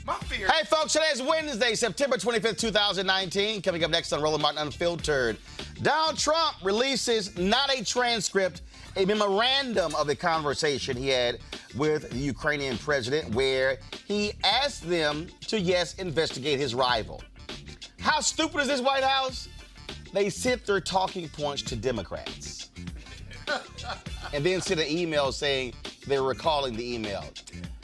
My fear. Hey, folks, today is Wednesday, September 25th, 2019. Coming up next on Roland Martin Unfiltered. Donald Trump releases not a transcript, a memorandum of the conversation he had with the Ukrainian president where he asked them to, yes, investigate his rival. How stupid is this White House? They sent their talking points to Democrats and then sent an email saying they were recalling the email.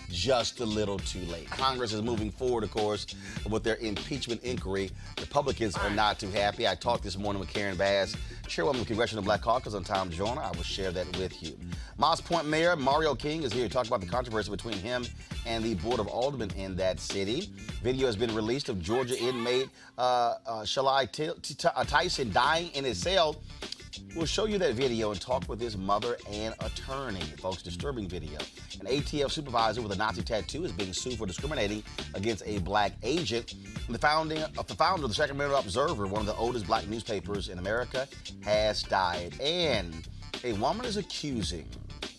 Just a little too late. Congress is moving forward, of course, with their impeachment inquiry. Republicans are not too happy. I talked this morning with Karen Bass, chairwoman of the Congressional Black Caucus, on Tom Joyner. I will share that with you. Moss Point Mayor Mario King is here to talk about the controversy between him and the Board of Aldermen in that city. Video has been released of Georgia inmate Shali Tison dying in his cell. We'll show you that video and talk with his mother and attorney. Folks, disturbing video. An ATF supervisor with a Nazi tattoo is being sued for discriminating against a black agent. And the founder of the Sacramento Observer, one of the oldest black newspapers in America, has died. And a woman is accusing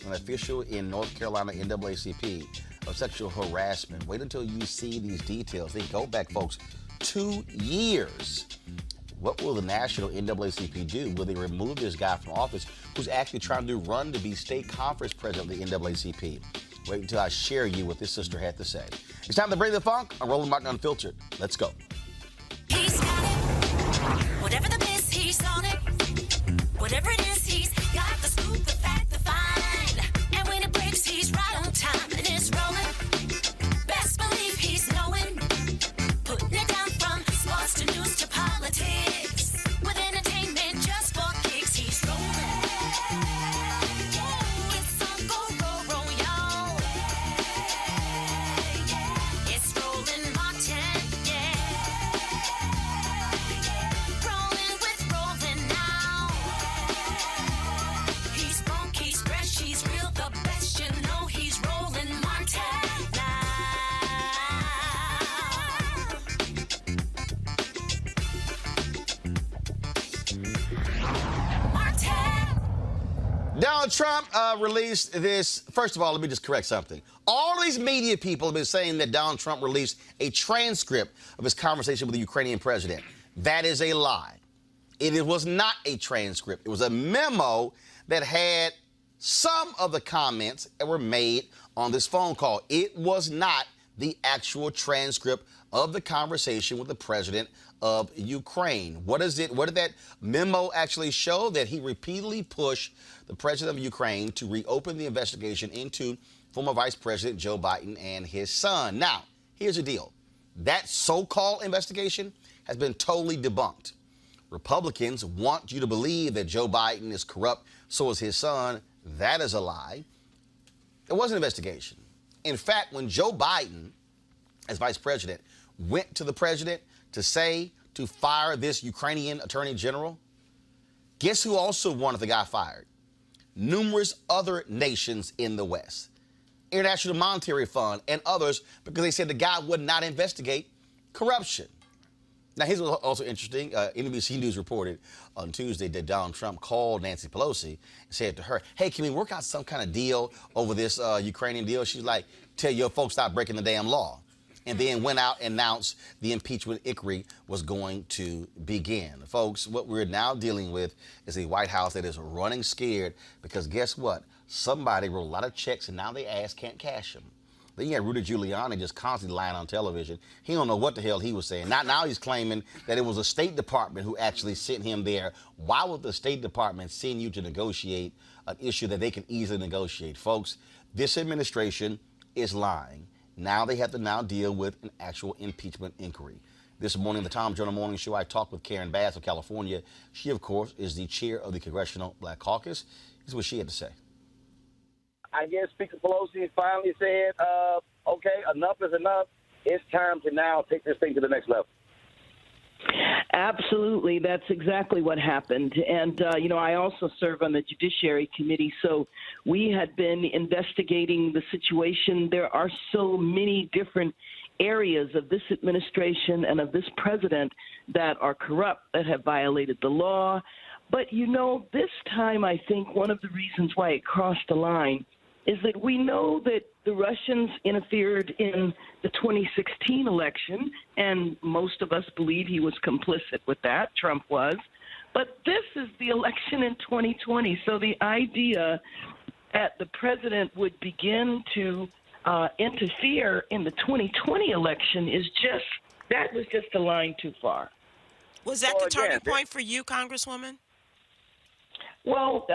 an official in North Carolina NAACP of sexual harassment. Wait until you see these details. They go back, folks, 2 years. What will the national NAACP do? Will they remove this guy from office who's actually trying to run to be state conference president of the NAACP? Wait until I share you what this sister had to say. It's time to bring the funk. I'm Roland Martin Unfiltered. Let's go. He's got it. Whatever the miss, he's on it. Whatever it is, he's got the scoop, the fact, the find. And when it breaks, he's right on time and it's rolling. Best believe he's knowing. Putting it down from sports to news to politics. With entertainment just for kicks, he's rolling. It's on go, y'all. It's Roland Martin, yeah. Rolling with Roland now. He's funk, he's fresh, he's real, the best, you know he's Roland Martin now. Donald Trump released this. First of all, let me just correct something. All these media people have been saying that Donald Trump released a transcript of his conversation with the Ukrainian president. That is a lie. It was not a transcript. It was a memo that had some of the comments that were made on this phone call. It was not the actual transcript of the conversation with the president of Ukraine. What did that memo actually show? That he repeatedly pushed the president of Ukraine to reopen the investigation into former Vice President Joe Biden and his son. Now, here's the deal. That so-called investigation has been totally debunked. Republicans want you to believe that Joe Biden is corrupt, so is his son. That is a lie. It was an investigation. In fact, when Joe Biden, as vice president, went to the president to fire this Ukrainian attorney general, guess who also wanted the guy fired? Numerous other nations in the West. International Monetary Fund and others, because they said the guy would not investigate corruption. Now, here's what's also interesting. NBC News reported on Tuesday that Donald Trump called Nancy Pelosi and said to her, hey, can we work out some kind of deal over this Ukrainian deal? She's like, tell your folks stop breaking the damn law. And then went out and announced the impeachment inquiry was going to begin. Folks, what we're now dealing with is a White House that is running scared because guess what? Somebody wrote a lot of checks and now they ass can't cash them. Then you had Rudy Giuliani just constantly lying on television. He don't know what the hell he was saying. Now he's claiming that it was the State Department who actually sent him there. Why would the State Department send you to negotiate an issue that they can easily negotiate? Folks, this administration is lying. Now they have to deal with an actual impeachment inquiry. This morning, the Tom Joyner Morning Show, I talked with Karen Bass of California. She, of course, is the chair of the Congressional Black Caucus. Here's what she had to say. I guess Speaker Pelosi finally said, okay, enough is enough. It's time to now take this thing to the next level. Absolutely. That's exactly what happened. And, I also serve on the Judiciary Committee, so we had been investigating the situation. There are so many different areas of this administration and of this president that are corrupt, that have violated the law. But, this time I think one of the reasons why it crossed the line is that we know that the Russians interfered in the 2016 election, and most of us believe he was complicit with that. Trump was. But this is the election in 2020. So the idea that the president would begin to interfere in the 2020 election that was just a line too far. Was that the turning point for you, Congresswoman? Well,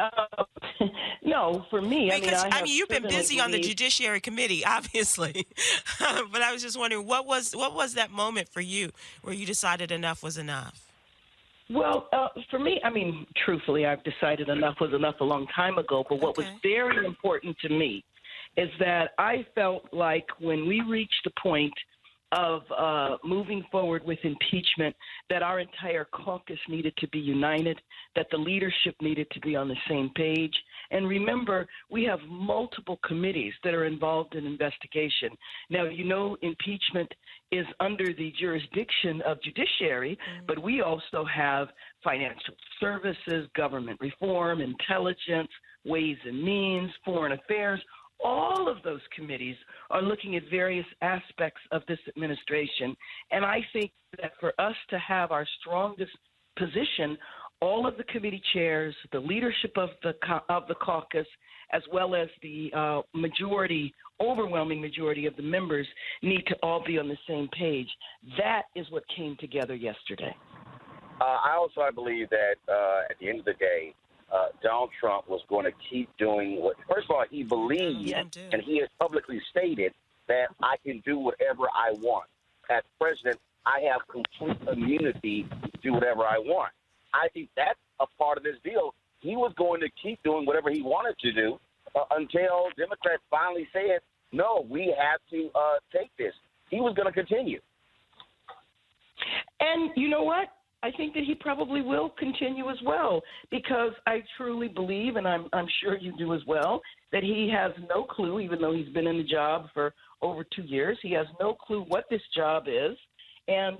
no, for me. Because, you've been busy on the Judiciary Committee, obviously. But I was just wondering, what was that moment for you where you decided enough was enough? Well, for me, truthfully, I've decided enough was enough a long time ago. But what was very important to me is that I felt like when we reached the point of moving forward with impeachment, that our entire caucus needed to be united, that the leadership needed to be on the same page. And remember, we have multiple committees that are involved in investigation. Now, impeachment is under the jurisdiction of judiciary, but we also have financial services, government reform, intelligence, ways and means, foreign affairs. All of those committees are looking at various aspects of this administration. And I think that for us to have our strongest position, all of the committee chairs, the leadership of the caucus, as well as the overwhelming majority of the members need to all be on the same page. That is what came together yesterday. I believe that at the end of the day, Donald Trump was going to keep doing what, first of all, he believed, and he has publicly stated that I can do whatever I want. As president, I have complete immunity to do whatever I want. I think that's a part of this deal. He was going to keep doing whatever he wanted to do until Democrats finally said, no, we have to take this. He was going to continue. And you know what? I think that he probably will continue as well, because I truly believe, and I'm sure you do as well, that he has no clue, even though he's been in the job for over 2 years, he has no clue what this job is, and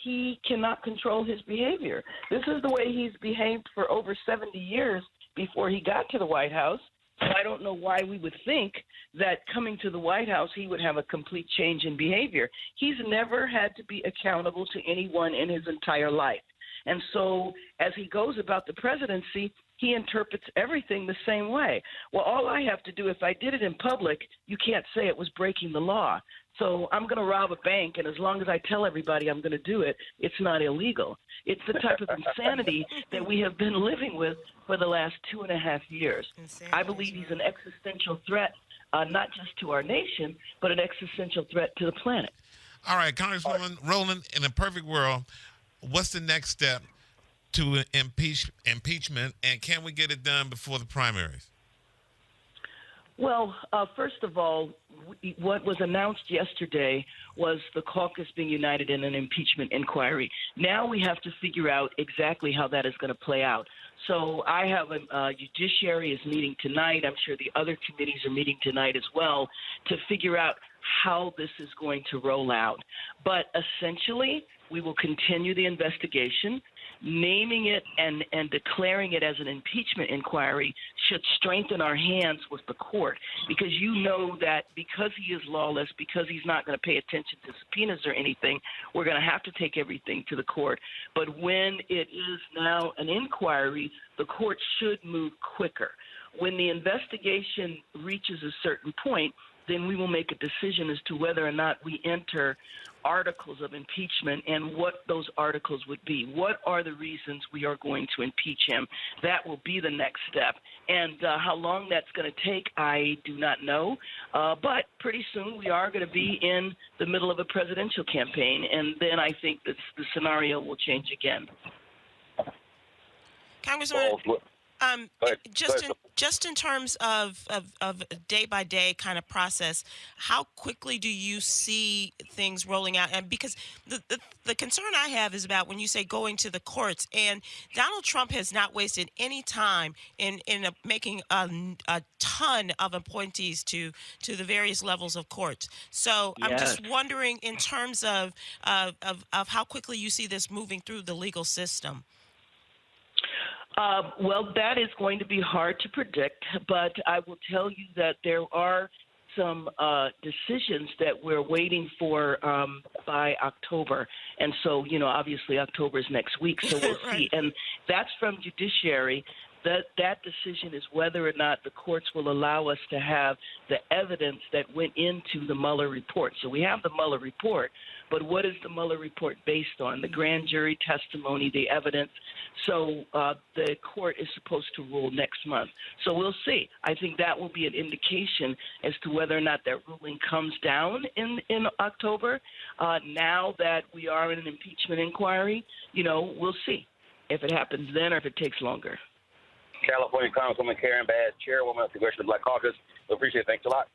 he cannot control his behavior. This is the way he's behaved for over 70 years before he got to the White House. And I don't know why we would think that coming to the White House, he would have a complete change in behavior. He's never had to be accountable to anyone in his entire life. And so as he goes about the presidency, he interprets everything the same way. Well, all I have to do, if I did it in public, you can't say it was breaking the law. So I'm going to rob a bank, and as long as I tell everybody I'm going to do it, it's not illegal. It's the type of insanity that we have been living with for the last 2.5 years. I believe he's an existential threat, not just to our nation, but an existential threat to the planet. All right, Congresswoman Roland, in a perfect world, what's the next step to impeachment, and can we get it done before the primaries? Well, first of all, what was announced yesterday was the caucus being united in an impeachment inquiry. Now we have to figure out exactly how that is going to play out. So I have a judiciary is meeting tonight. I'm sure the other committees are meeting tonight as well to figure out how this is going to roll out. But essentially, we will continue the investigation. Naming it and declaring it as an impeachment inquiry should strengthen our hands with the court, because you know that because he is lawless, because he's not going to pay attention to subpoenas or anything, we're going to have to take everything to the court. But when it is now an inquiry, the court should move quicker. When the investigation reaches a certain point, then we will make a decision as to whether or not we enter articles of impeachment and what those articles would be. What are the reasons we are going to impeach him? That will be the next step. And how long that's going to take, I do not know. But pretty soon we are going to be in the middle of a presidential campaign, and then I think that the scenario will change again. Congressman, just in terms of day-by-day kind of process, how quickly do you see things rolling out? And because the concern I have is about when you say going to the courts, and Donald Trump has not wasted any time in making a ton of appointees to the various levels of courts. So I'm just wondering in terms of how quickly you see this moving through the legal system. Well, that is going to be hard to predict, but I will tell you that there are some decisions that we're waiting for by October. And so, obviously October is next week, so we'll see. And that's from judiciary. That decision is whether or not the courts will allow us to have the evidence that went into the Mueller report. So we have the Mueller report, but what is the Mueller report based on? The grand jury testimony, the evidence. So the court is supposed to rule next month. So we'll see. I think that will be an indication as to whether or not that ruling comes down in October. Now that we are in an impeachment inquiry, we'll see if it happens then or if it takes longer. California Congresswoman Karen Bass, Chairwoman of the Congressional Black Caucus. We appreciate it. Thanks a lot.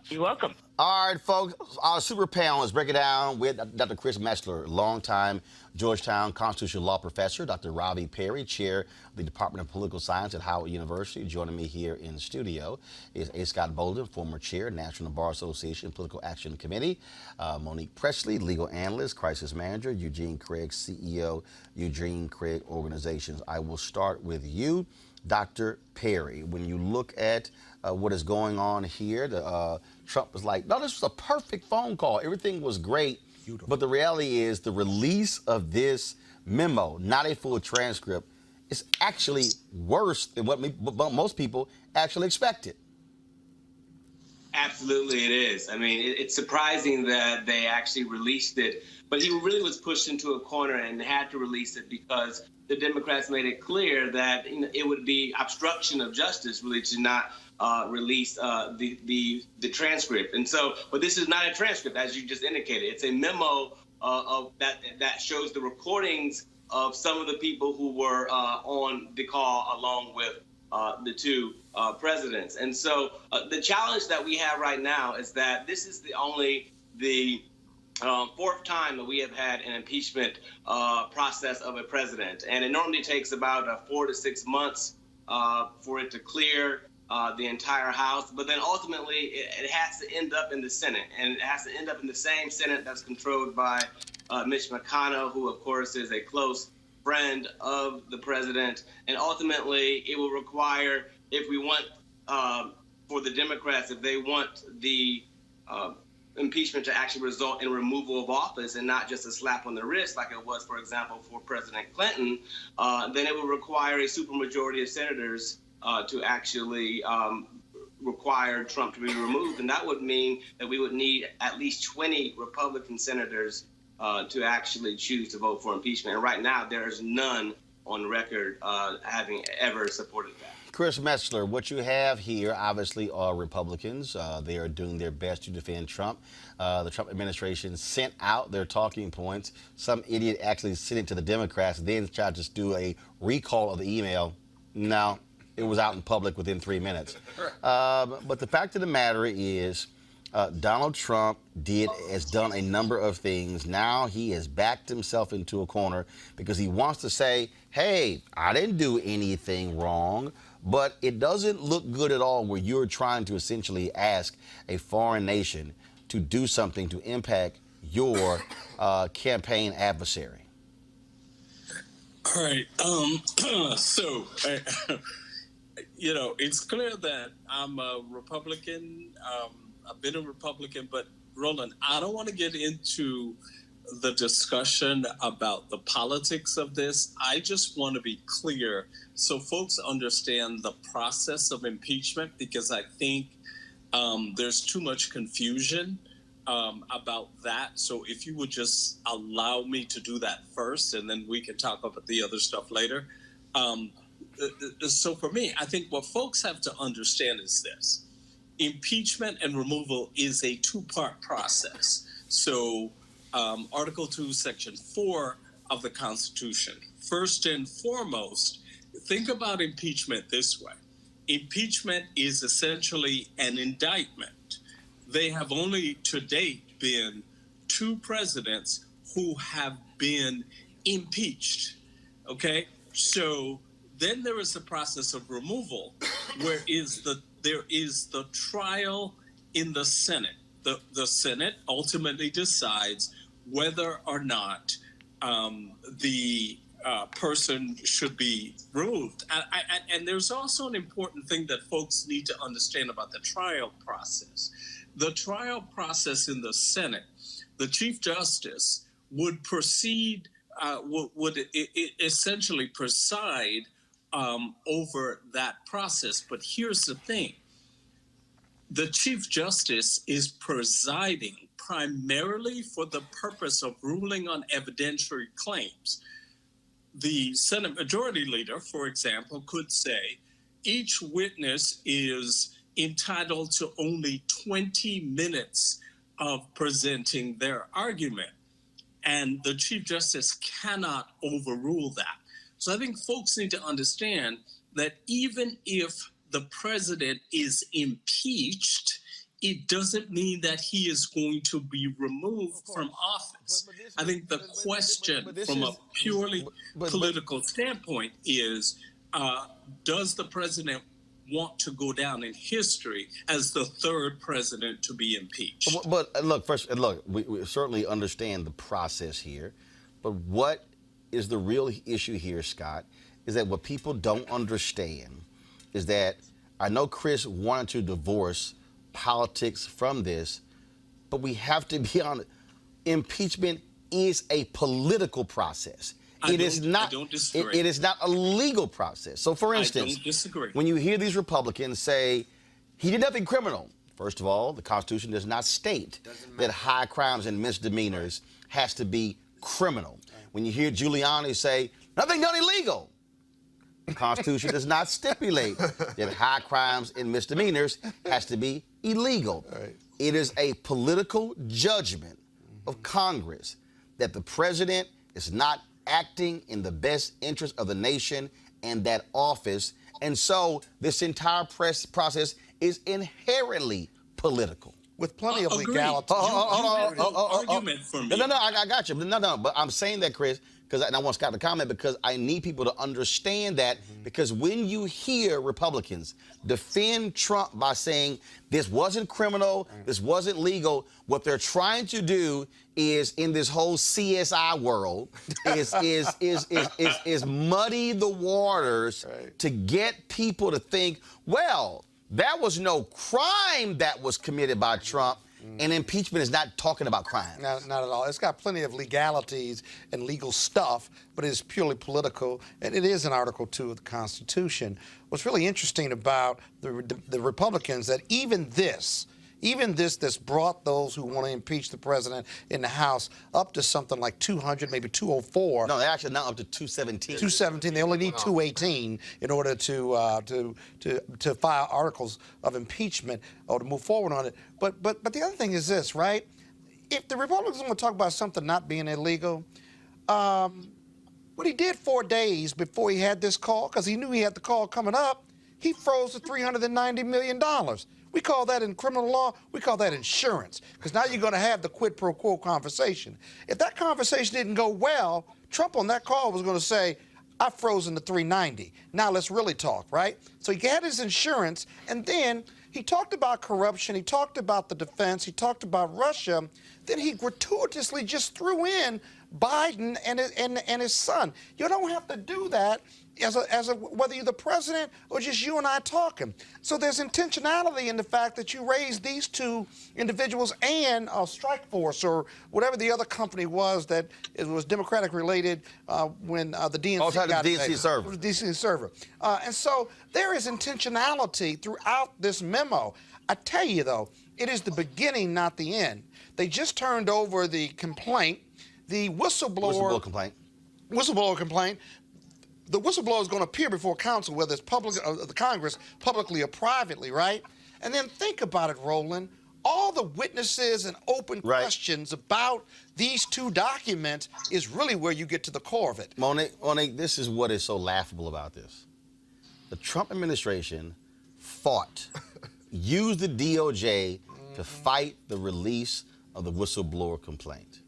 You're welcome. All right, folks. Our super panel is breaking down with Dr. Chris Metzler, longtime Georgetown constitutional law professor, Dr. Ravi Perry, chair of the Department of Political Science at Howard University. Joining me here in the studio is A. Scott Bolden, former chair, National Bar Association Political Action Committee, Monique Presley, legal analyst, crisis manager, Eugene Craig, CEO, Eugene Craig Organizations. I will start with you, Dr. Perry. When you look at what is going on here, Trump was like, no, this was a perfect phone call. Everything was great. Beautiful. But the reality is the release of this memo, not a full transcript, is actually worse than what most people actually expected. Absolutely, it is. I mean, it's surprising that they actually released it, but he really was pushed into a corner and had to release it because the Democrats made it clear that it would be obstruction of justice really to not release the transcript. And so, but this is not a transcript, as you just indicated. It's a memo of that shows the recordings of some of the people who were on the call along with the two presidents. And so the challenge that we have right now is that this is the fourth time that we have had an impeachment process of a president. And it normally takes about 4 to 6 months for it to clear the entire House. But then ultimately it has to end up in the Senate. And it has to end up in the same Senate that's controlled by Mitch McConnell, who, of course, is a close friend of the president. And ultimately it will require, if we want, for the Democrats, if they want the impeachment to actually result in removal of office and not just a slap on the wrist like it was, for example, for President Clinton, then it will require a supermajority of senators to actually require Trump to be removed. And that would mean that we would need at least 20 Republican senators to actually choose to vote for impeachment. And right now, there's none on record having ever supported that. Chris Metzler, what you have here obviously are Republicans. They are doing their best to defend Trump. The Trump administration sent out their talking points. Some idiot actually sent it to the Democrats, then tried to just do a recall of the email. No, it was out in public within 3 minutes. But the fact of the matter is, Donald Trump has done a number of things. Now he has backed himself into a corner because he wants to say, hey, I didn't do anything wrong. But it doesn't look good at all where you're trying to essentially ask a foreign nation to do something to impact your campaign adversary. All right. It's clear that I'm a Republican. I've been a Republican, but Roland, I don't want to get into the discussion about the politics of this. I just want to be clear so folks understand the process of impeachment, because I think there's too much confusion about that. So if you would just allow me to do that first, and then we can talk about the other stuff later. So for me, I think what folks have to understand is this. Impeachment and removal is a two-part process. So Article 2, Section 4 of the Constitution. First and foremost, think about impeachment this way. Impeachment is essentially an indictment. They have only to date been 2 presidents who have been impeached. Okay? So then there is the process of removal, where there is the trial in the Senate. The Senate ultimately decides whether or not the person should be removed. And there's also an important thing that folks need to understand about the trial process. The trial process in the Senate, the Chief Justice would proceed, would essentially preside over that process. But here's the thing. The Chief Justice is presiding primarily for the purpose of ruling on evidentiary claims. The Senate Majority Leader, for example, could say each witness is entitled to only 20 minutes of presenting their argument, and the Chief Justice cannot overrule that. So I think folks need to understand that even if the president is impeached, it doesn't mean that he is going to be removed from office. I think the question from a purely political standpoint is, does the president want to go down in history as the third president to be impeached? But look, we certainly understand the process here, but what is the real issue here, Scott, is that what people don't understand is that I know Chris wanted to divorce politics from this, but we have to be honest. Impeachment is a political process. It is not a legal process. So, for instance, I don't disagree. When you hear these Republicans say he did nothing criminal, first of all, the Constitution does not state that high crimes and misdemeanors has to be criminal. When you hear Giuliani say nothing done illegal, the Constitution does not stipulate that high crimes and misdemeanors has to be illegal. Right. It is a political judgment of Congress that the president is not acting in the best interest of the nation and that office. And so this entire process is inherently political. With plenty of Agreed. legality. Argument for me. No, I got you. No, but I'm saying that, Chris, and I want Scott to comment because I need people to understand that, because when you hear Republicans defend Trump by saying this wasn't criminal, this wasn't legal, what they're trying to do is, in this whole CSI world, is muddy the waters to get people to think, well, there was no crime that was committed by Trump. And impeachment is not talking about crime. Not at all. It's got plenty of legalities and legal stuff, but it's purely political, and it is in Article 2 of the Constitution. What's really interesting about the Republicans, that even this that's brought those who want to impeach the president in the House up to something like 200, maybe 204. No, they're actually now up to 217. 217. They only need 218 in order to file articles of impeachment or to move forward on it. But the other thing is this, right? If the Republicans want to talk about something not being illegal, what he did 4 days before he had this call, because he knew he had the call coming up, he froze the $390 million. We call that in criminal law, we call that insurance, because now you're going to have the quid pro quo conversation. If that conversation didn't go well, Trump on that call was going to say, I've frozen the 390. Now let's really talk, right? So he had his insurance, and then he talked about corruption, he talked about the defense, he talked about Russia, then he gratuitously just threw in Biden and his son. You don't have to do that whether you're the president or just you and I talking. So there's intentionality in the fact that you raised these two individuals and Strike Force or whatever the other company was that it was Democratic related when the DNC got the DNC server. The DNC server. And so there is intentionality throughout this memo. I tell you, though, it is the beginning, not the end. They just turned over the complaint, the whistleblower complaint. The whistleblower is going to appear before counsel, whether it's the Congress, publicly or privately, right? And then think about it, Roland. All the witnesses and open questions about these two documents is really where you get to the core of it. Monique, this is what is so laughable about this. The Trump administration used the DOJ to fight the release of the whistleblower complaint.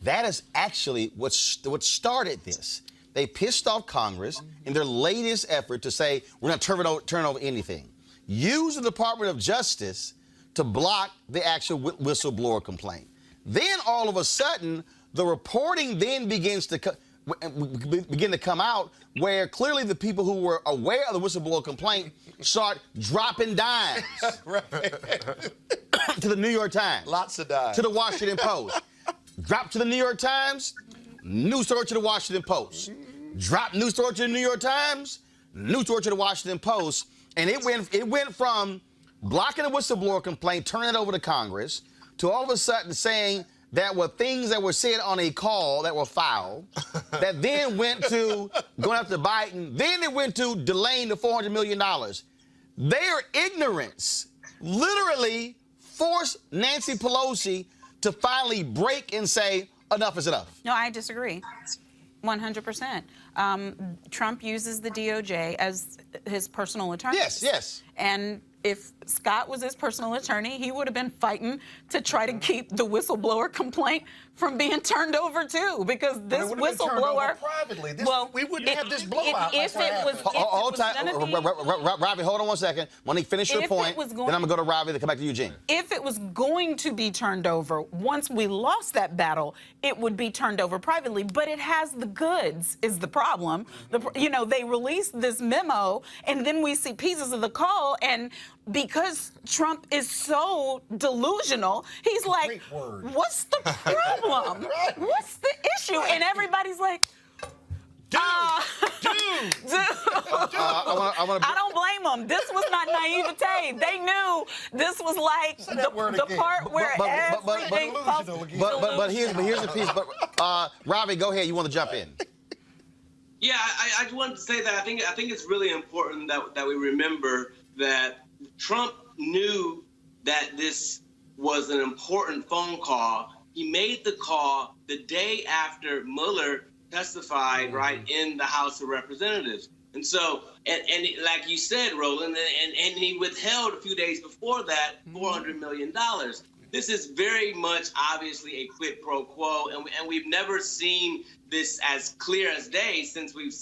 That is actually what started this. They pissed off Congress in their latest effort to say, we're not turn over anything. Use the Department of Justice to block the actual whistleblower complaint. Then all of a sudden, the reporting then begins to begin to come out, where clearly the people who were aware of the whistleblower complaint start dropping dimes to the New York Times. Lots of dimes. To the Washington Post. Drop to the New York Times, news story to the Washington Post. Drop news story to the New York Times, news story to the Washington Post. And it went from blocking a whistleblower complaint, turning it over to Congress, to all of a sudden saying that were things that were said on a call that were foul, that then went to going after Biden, then it went to delaying the $400 million. Their ignorance literally forced Nancy Pelosi to finally break and say, enough is enough. No, I disagree. 100%. Trump uses the DOJ as his personal attorney. Yes. And if Scott was his personal attorney, he would have been fighting to try to keep the whistleblower complaint from being turned over too, because this whistleblower privately. We wouldn't have this blowout. Ravi, hold on 1 second. Monique, finish your point. Then I'm gonna go to Ravi to come back to Eugene. If it was going to be turned over, once we lost that battle, it would be turned over privately. But it has the goods, is the problem. They released this memo, and then we see pieces of the call, and because Trump is so delusional, he's like, what's the problem? What's the issue? And everybody's like, dude. I don't blame them. This was not naivete. They knew this was like the part where everything But here's the piece. But Ravi, go ahead. You want to jump in? Yeah, I just wanted to say that I think it's really important that we remember that Trump knew that this was an important phone call. He made the call the day after Mueller testified, right, in the House of Representatives. And so, and like you said, Roland, and he withheld a few days before that $400 million. This is very much obviously a quid pro quo, and we've never seen this as clear as day since we've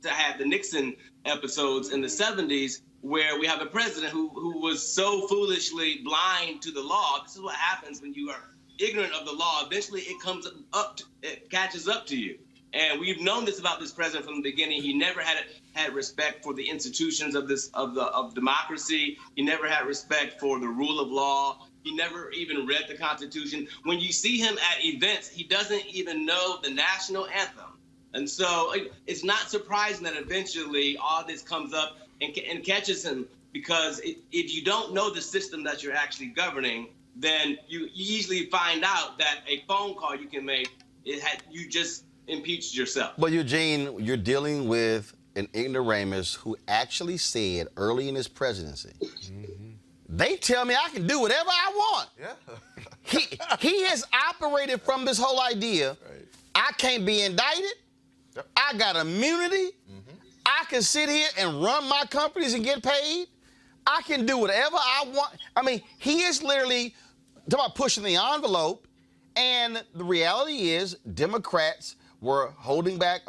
had the Nixon episodes in the 70s, where we have a president who was so foolishly blind to the law. This is what happens when you are ignorant of the law. Eventually, it catches up to you. And we've known this about this president from the beginning. He never had respect for the institutions of democracy. He never had respect for the rule of law. He never even read the Constitution. When you see him at events, he doesn't even know the national anthem. And so it's not surprising that eventually all this comes up and catches him, because if you don't know the system that you're actually governing, then you easily find out that a phone call you can make, you just impeached yourself. But Eugene, you're dealing with an ignoramus who actually said early in his presidency, they tell me I can do whatever I want. Yeah. He has operated from this whole idea, I can't be indicted, I got immunity, I can sit here and run my companies and get paid, I can do whatever I want. I mean, he is literally talking about pushing the envelope, and the reality is Democrats were holding back,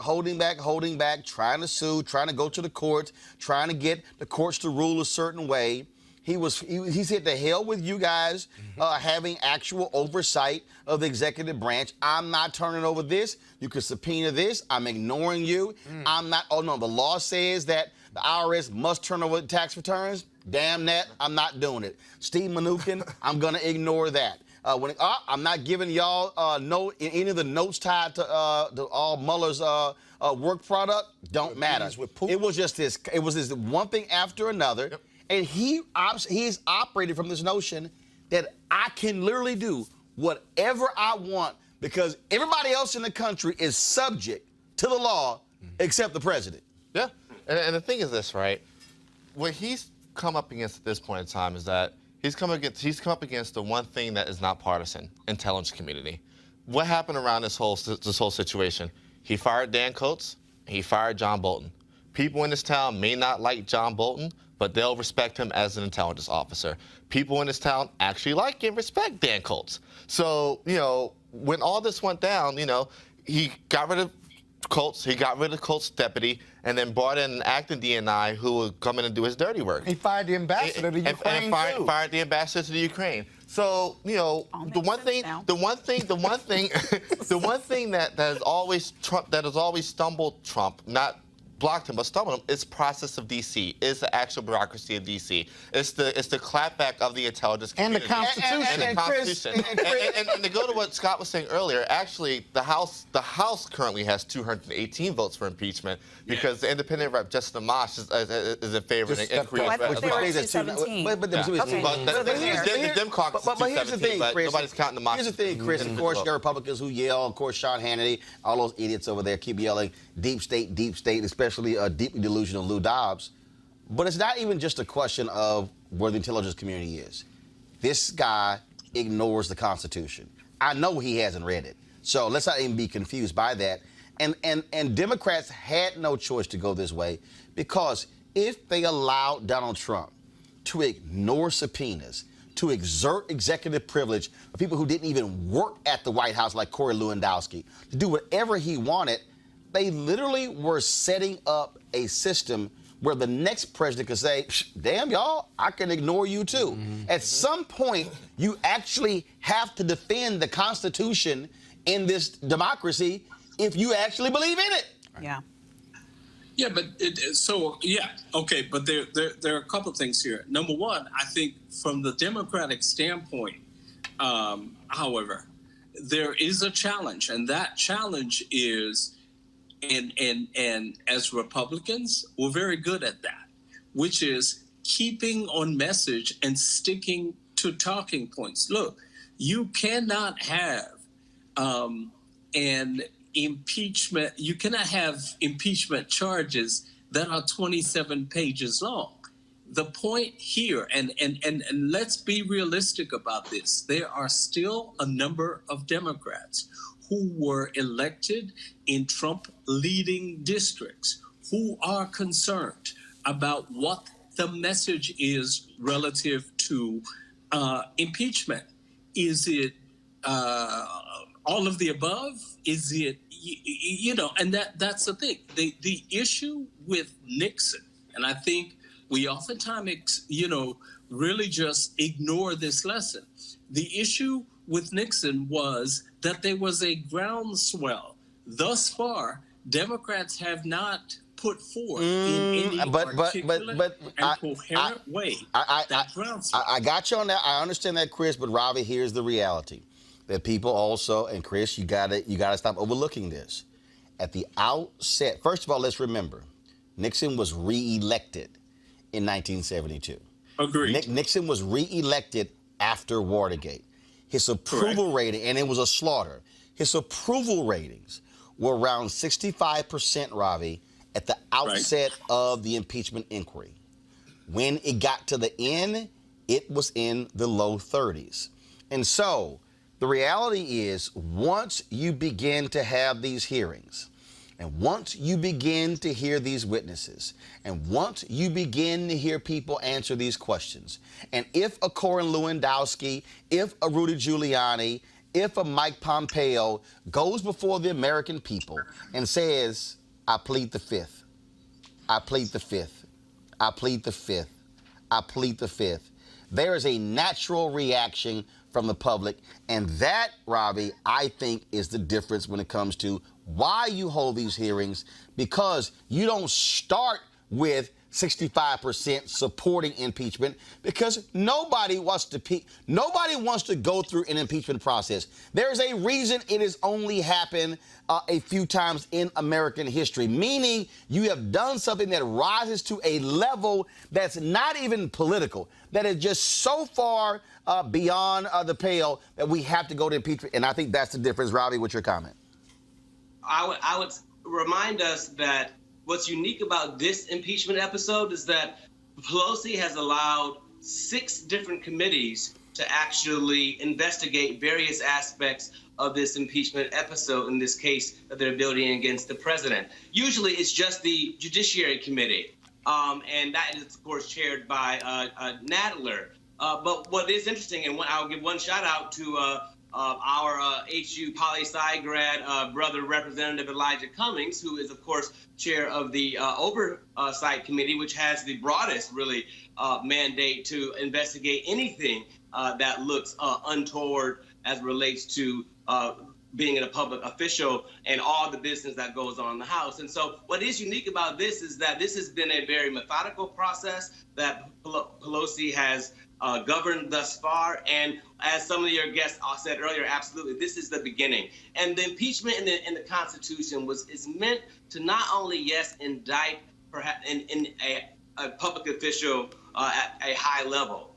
trying to sue, trying to go to the courts, trying to get the courts to rule a certain way. He said, to hell with you guys having actual oversight of the executive branch. I'm not turning over this. You can subpoena this. I'm ignoring you. I'm not. Oh, no, the law says that the IRS must turn over tax returns. Damn that. I'm not doing it. Steve Mnuchin, I'm going to ignore that. I'm not giving y'all any of the notes tied to all Mueller's work product. Don't matter. It was just this. It was this one thing after another. Yep. And he's operated from this notion that I can literally do whatever I want because everybody else in the country is subject to the law except the president. Yeah. And the thing is this, right? What he's come up against at this point in time is that he's come up against the one thing that is not partisan: intelligence community. What happened around this whole situation? He fired Dan Coates. He fired John Bolton. People in this town may not like John Bolton, but they'll respect him as an intelligence officer. People in this town actually like and respect Dan Coates. So, when all this went down, he got rid of Coates, he got rid of Coates' deputy, and then brought in an acting DNI who would come in and do his dirty work. He fired the ambassador to Ukraine, fired the ambassador to the Ukraine. So, you know, the one thing that has always stumbled Trump, not blocked him, but stumbled him, is process of D.C., is the actual bureaucracy of D.C. It's the clapback of the intelligence community. And the Constitution. And the Constitution. And to go to what Scott was saying earlier, actually, the House currently has 218 votes for impeachment because the independent rep, Justin Amash, is in favor of increase. I thought they were at 217. But here's the thing, Chris. Nobody's counting Amash. Here's the thing, Chris. Of course, you got Republicans who yell. Of course, Sean Hannity, all those idiots over there keep yelling, deep state, especially deeply delusional Lou Dobbs. But it's not even just a question of where the intelligence community is. This guy ignores the Constitution. I know he hasn't read it. So let's not even be confused by that. And Democrats had no choice to go this way because if they allowed Donald Trump to ignore subpoenas, to exert executive privilege of people who didn't even work at the White House like Corey Lewandowski, to do whatever he wanted, they literally were setting up a system where the next president could say, damn, y'all, I can ignore you too. At some point, you actually have to defend the Constitution in this democracy if you actually believe in it. Yeah. Yeah, but okay, but there are a couple of things here. Number one, I think from the Democratic standpoint, however, there is a challenge, and that challenge is, and as Republicans, we're very good at that, which is keeping on message and sticking to talking points. Look, you cannot have you cannot have impeachment charges that are 27 pages long. The point here, and let's be realistic about this, there are still a number of Democrats who were elected in Trump-leading districts who are concerned about what the message is relative to impeachment. Is it all of the above? Is it, and that's the thing. The issue with Nixon, and I think we oftentimes, really just ignore this lesson. The issue with Nixon was that there was a groundswell. Thus far, Democrats have not put forth in any particular and coherent way that groundswell. I got you on that. I understand that, Chris, but Ravi, here's the reality. That people also, and Chris, you gotta stop overlooking this. At the outset, first of all, let's remember, Nixon was reelected in 1972. Agreed. Nixon was reelected after Watergate. His approval rating, and it was a slaughter, his approval ratings were around 65%, Ravi, at the outset of the impeachment inquiry. When it got to the end, it was in the low 30s. And so, the reality is, once you begin to have these hearings, and once you begin to hear these witnesses, and once you begin to hear people answer these questions, and if a Corey Lewandowski, if a Rudy Giuliani, if a Mike Pompeo goes before the American people and says, I plead the fifth, I plead the fifth, I plead the fifth, I plead the fifth, there is a natural reaction from the public. And that, Ravi, I think is the difference when it comes to why you hold these hearings, because you don't start with 65% supporting impeachment, because nobody wants to go through an impeachment process. There's a reason it has only happened a few times in American history, meaning you have done something that rises to a level that's not even political, that is just so far beyond the pale that we have to go to impeachment. And I think that's the difference. Ravi, what's your comment? I would remind us that what's unique about this impeachment episode is that Pelosi has allowed 6 different committees to actually investigate various aspects of this impeachment episode, in this case that they're building against the president. Usually it's just the Judiciary Committee, and that is, of course, chaired by Nadler. But what is interesting, and I'll give one shout out to our HU poli-sci grad brother, Representative Elijah Cummings, who is, of course, chair of the Oversight Committee, which has the broadest, really, mandate to investigate anything that looks untoward as relates to being a public official and all the business that goes on in the House. And so what is unique about this is that this has been a very methodical process that Pelosi has governed thus far. And as some of your guests said earlier, absolutely, this is the beginning. And the impeachment in the Constitution is meant to not only, yes, indict perhaps in a public official at a high level.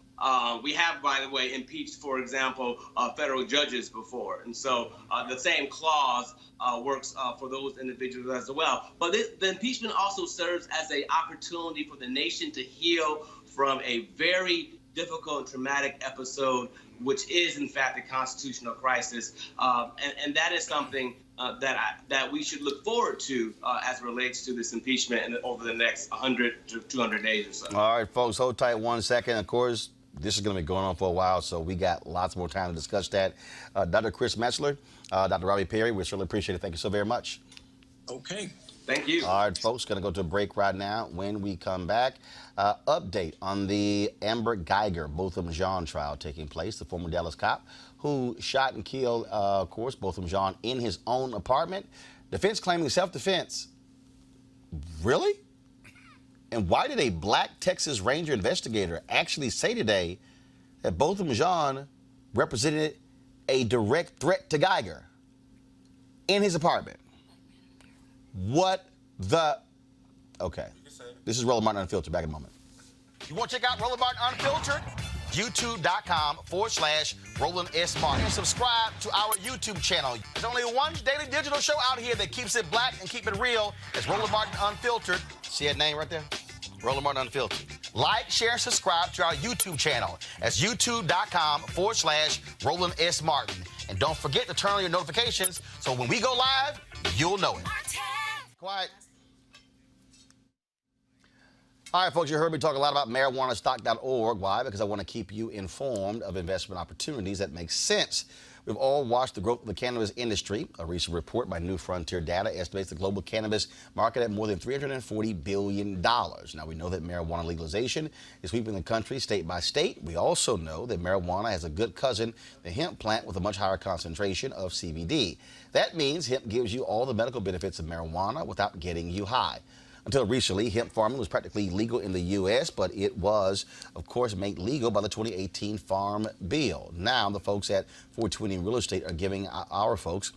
We have, by the way, impeached, for example, federal judges before. And so the same clause works for those individuals as well. But the impeachment also serves as an opportunity for the nation to heal from a very difficult and traumatic episode, which is, in fact, the constitutional crisis. And that is something that we should look forward to as it relates to this impeachment over the next 100 to 200 days or so. All right, folks, hold tight 1 second. Of course, this is going to be going on for a while, so we got lots more time to discuss that. Dr. Chris Metzler, Dr. Robbie Perry, we certainly appreciate it. Thank you so very much. Okay. Thank you. All right, folks, going to go to a break right now. When we come back, update on the Amber Geiger Botham Jean trial taking place, the former Dallas cop who shot and killed, of course, Botham Jean in his own apartment. Defense claiming self-defense. Really? And why did a black Texas Ranger investigator actually say today that Botham Jean represented a direct threat to Geiger in his apartment? What the? Okay. This is Roland Martin Unfiltered. Back in a moment. You want to check out Roland Martin Unfiltered? YouTube.com/Roland S. Martin. And subscribe to our YouTube channel. There's only one daily digital show out here that keeps it black and keep it real. It's Roland Martin Unfiltered. See that name right there? Roland Martin Unfiltered. Like, share, and subscribe to our YouTube channel. That's YouTube.com/Roland S. Martin. And don't forget to turn on your notifications so when we go live, you'll know it. Quiet. All right, folks, you heard me talk a lot about marijuanastock.org. Why? Because I want to keep you informed of investment opportunities that make sense. We've all watched the growth of the cannabis industry. A recent report by New Frontier Data estimates the global cannabis market at more than $340 billion. Now, we know that marijuana legalization is sweeping the country state by state. We also know that marijuana has a good cousin, the hemp plant, with a much higher concentration of CBD. That means hemp gives you all the medical benefits of marijuana without getting you high. Until recently, hemp farming was practically legal in the U.S., but it was, of course, made legal by the 2018 Farm Bill. Now, the folks at 420 Real Estate are giving our folks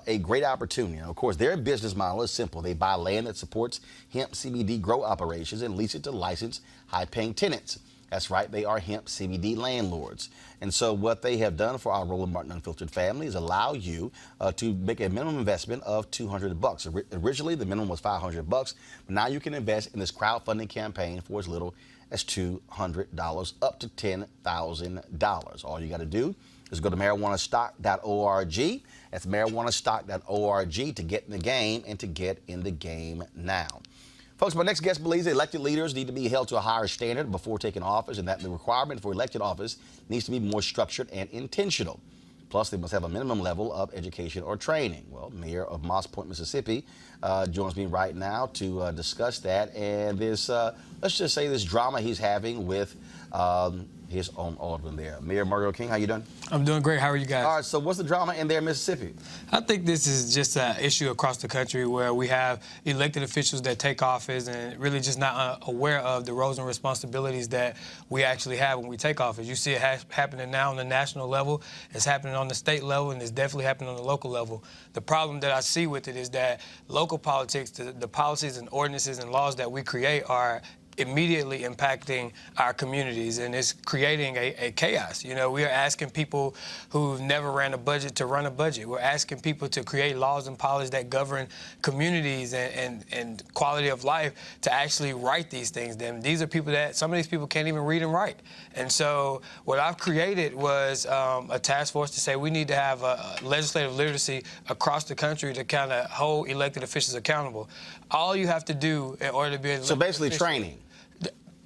a great opportunity. And of course, their business model is simple. They buy land that supports hemp CBD grow operations and lease it to licensed, high-paying tenants. That's right, they are hemp CBD landlords. And so what they have done for our Roland Martin Unfiltered family is allow you to make a minimum investment of $200. Originally, the minimum was $500, but now you can invest in this crowdfunding campaign for as little as $200 up to $10,000. All you got to do is go to marijuanastock.org. That's marijuanastock.org to get in the game and to get in the game now. Folks, my next guest believes elected leaders need to be held to a higher standard before taking office, and that the requirement for elected office needs to be more structured and intentional. Plus, they must have a minimum level of education or training. Well, Mayor of Moss Point, Mississippi, joins me right now to discuss that and this, let's just say, this drama he's having with his own alderman there. Mayor Margo King, how you doing? I'm doing great. How are you guys? All right, so what's the drama in there in Mississippi? I think this is just an issue across the country where we have elected officials that take office and really just not aware of the roles and responsibilities that we actually have when we take office. You see it happening now on the national level, it's happening on the state level, and it's definitely happening on the local level. The problem that I see with it is that local politics, the policies and ordinances and laws that we create are immediately impacting our communities, and it's creating a chaos. You know, we are asking people who've never ran a budget to run a budget. We're asking people to create laws and policies that govern communities and quality of life to actually write these things. These are people that, some of these people can't even read and write. And so what I've created was a task force to say we need to have a legislative literacy across the country to kind of hold elected officials accountable. All you have to do in order to be an So basically official, training.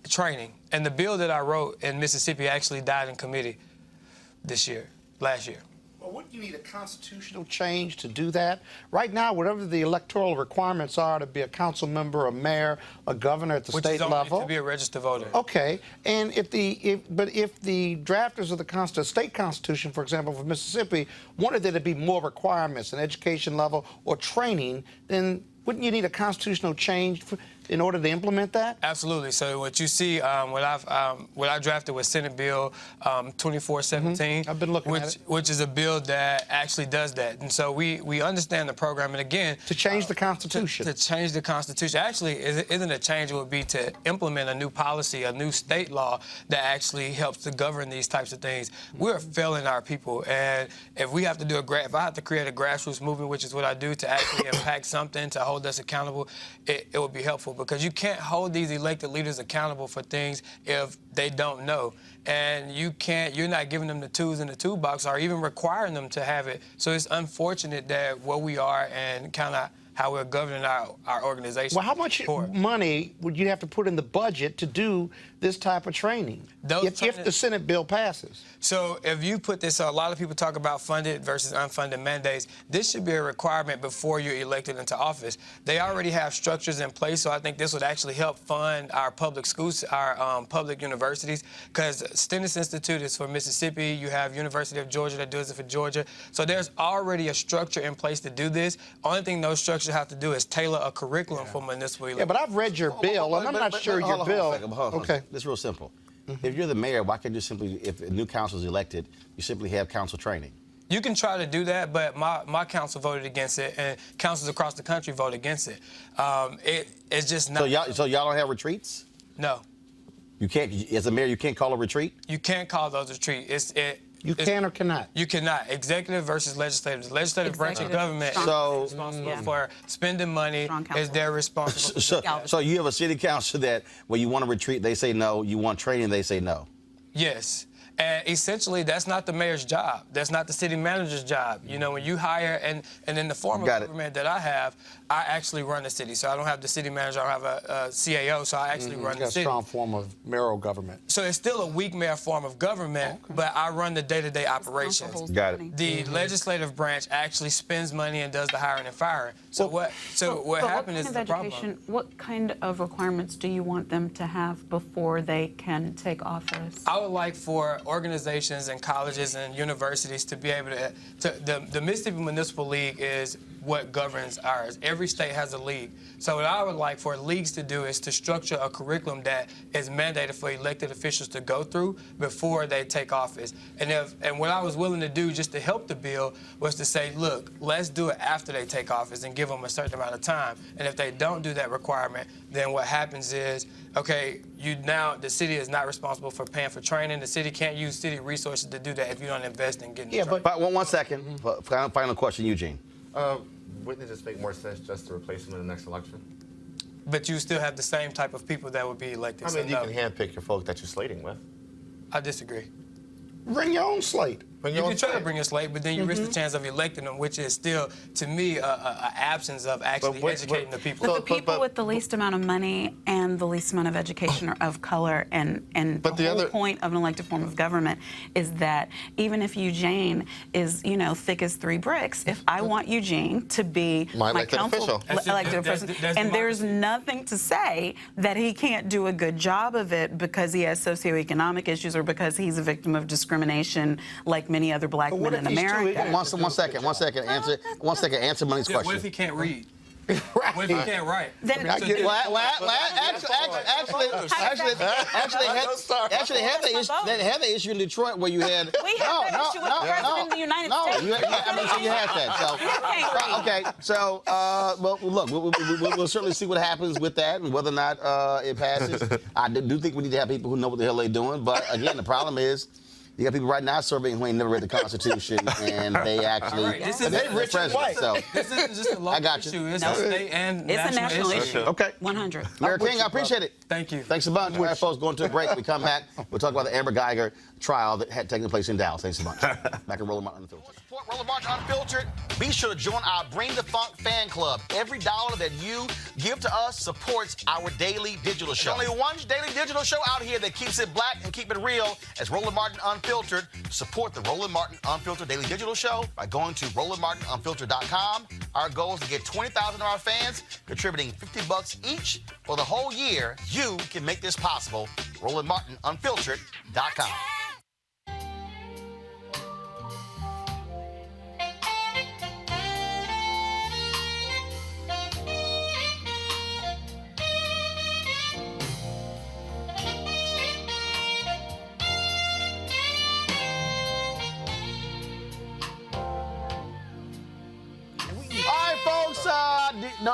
Training. And the bill that I wrote in Mississippi actually died in committee last year. But wouldn't you need a constitutional change to do that? Right now, whatever the electoral requirements are to be a council member, a mayor, a governor at the state level. To be a registered voter. Okay, and if the drafters of the state constitution, for example, for Mississippi, wanted there to be more requirements, an education level or training, then wouldn't you need a constitutional change in order to implement that? Absolutely. So what you see, what I drafted was Senate Bill 2417. I've been looking at it. Which is a bill that actually does that. And so we understand the program. And again, to change the Constitution. To change the Constitution. Actually, it isn't a change. It would be to implement a new policy, a new state law that actually helps to govern these types of things. We're failing our people, and if we have to do if I have to create a grassroots movement, which is what I do, to actually impact something, to hold us accountable, it would be helpful. Because you can't hold these elected leaders accountable for things if they don't know. And you're not giving them the tools in the toolbox or even requiring them to have it. So it's unfortunate that where we are and kind of how we're governing our organization. Well, how much money would you have to put in the budget to do this type of training if the Senate bill passes? So if you put this, a lot of people talk about funded versus unfunded mandates. This should be a requirement before you're elected into office. They already have structures in place, so I think this would actually help fund our public schools, our public universities, because Stennis Institute is for Mississippi. You have University of Georgia that does it for Georgia. So there's already a structure in place to do this. Only thing those structures have to do is tailor a curriculum for municipal elections. Yeah, but I've read your bill, and I'm not sure your bill. Okay. It's real simple. If you're the mayor, why can't you simply, if a new council is elected, you simply have council training? You can try to do that, but my council voted against it, and councils across the country vote against it. It's just not. So y'all don't have retreats? No. You can't, as a mayor, you can't call a retreat? You can't call those retreats. You can or cannot? You cannot. Executive versus legislative. The legislative branch of government is responsible for spending money. Is their responsibility. So you have a city council that when you want to retreat, they say no. You want training, they say no. Yes. And essentially, that's not the mayor's job. That's not the city manager's job. You know, when you hire, and in the form of government that I have, I actually run the city. So I don't have the city manager, I don't have a CAO, so I actually run the city. A strong form of mayoral government. So it's still a weak mayor form of government, but I run the day-to-day operations. Got it. The legislative branch actually spends money and does the hiring and firing. So what happened is the problem. What kind of requirements do you want them to have before they can take office? I would like for organizations and colleges and universities to be able to the Mississippi Municipal League is what governs ours. Every state has a league. So what I would like for leagues to do is to structure a curriculum that is mandated for elected officials to go through before they take office. And what I was willing to do just to help the bill was to say, look, let's do it after they take office and give them a certain amount of time. And if they don't do that requirement, then what happens is, okay, the city is not responsible for paying for training. The city can't use city resources to do that if you don't invest in getting training. But one second. Final question, Eugene. Wouldn't it just make more sense just to replace him in the next election? But you still have the same type of people that would be elected. I mean, you can handpick your folk that you're slating with. I disagree. Bring your own slate. You can try to bring a slate, but then you risk the chance of electing them, which is still, to me, an absence of actually educating the people. But the people with the least amount of money and the least amount of education are of color, and the whole point of an elected form of government is that even if Eugene is, thick as 3 bricks, if I want Eugene to be my council elected official, and there's nothing to say that he can't do a good job of it because he has socioeconomic issues or because he's a victim of discrimination like many other black men in America. One second. Answer Money's question. What if he can't read? What if he can't write? Actually had the issue in Detroit where you had. We had that issue with the president of the United States. You had that. So we'll certainly see what happens with that and whether or not it passes. I do think we need to have people who know what the hell they're doing. But again, the problem is, you got people right now surveying who ain't never read the Constitution, and they actually they're rich and white. So this isn't just a local issue. It's a state and national issue. Okay. 100. Mayor King, I appreciate it. Thank you. Thanks a bunch. All right, folks, going to a break. We come back. We'll talk about the Amber Geiger trial that had taken place in Dallas. Thanks a bunch. Back in Roland Martin Unfiltered. Support Roland Martin Unfiltered. Be sure to join our Bring the Funk fan club. Every dollar that you give to us supports our daily digital show. There's only one daily digital show out here that keeps it black and keep it real as Roland Martin Unfiltered. Support the Roland Martin Unfiltered daily digital show by going to RolandMartinUnfiltered.com. Our goal is to get 20,000 of our fans contributing $50 each for the whole year. You can make this possible. RolandMartinUnfiltered.com.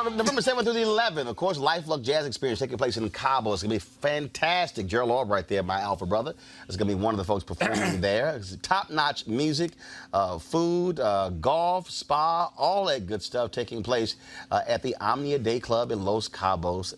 November 7th through the 11th, of course, Life Luck Jazz Experience taking place in Cabo. It's going to be fantastic. Gerald Albright there, my alpha brother. It's going to be one of the folks performing there. It's top-notch music, food, golf, spa, all that good stuff taking place at the Omnia Day Club in Los Cabos,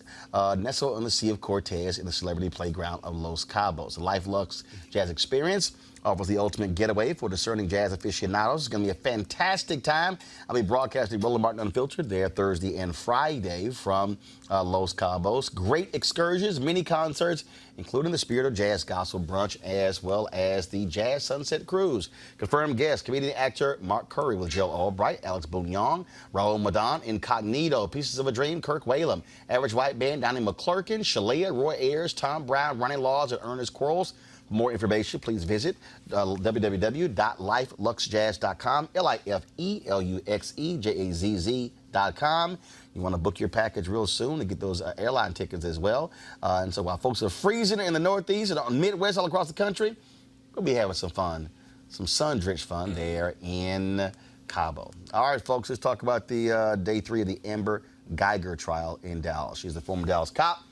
nestled on the Sea of Cortez in the celebrity playground of Los Cabos. The Life Luck Jazz Experience offers the ultimate getaway for discerning jazz aficionados. It's going to be a fantastic time. I'll be broadcasting Roland Martin Unfiltered there Thursday and Friday from Los Cabos. Great excursions, mini concerts, including the Spirit of Jazz Gospel Brunch, as well as the Jazz Sunset Cruise. Confirmed guests, comedian actor Mark Curry with Joe Albright, Alex Bouillon, Raul Madon, Incognito, Pieces of a Dream, Kirk Whalum, Average White Band, Donnie McClurkin, Shalea, Roy Ayers, Tom Brown, Ronnie Laws, and Ernest Quarles. For more information, please visit www.lifeluxjazz.com, LIFELUXEJAZZ.com. You want to book your package real soon to get those airline tickets as well. And so while folks are freezing in the Northeast and on Midwest all across the country, we'll be having some fun, some sun-drenched fun there in Cabo. All right, folks, let's talk about the day 3 of the Amber Geiger trial in Dallas. She's the former Dallas cop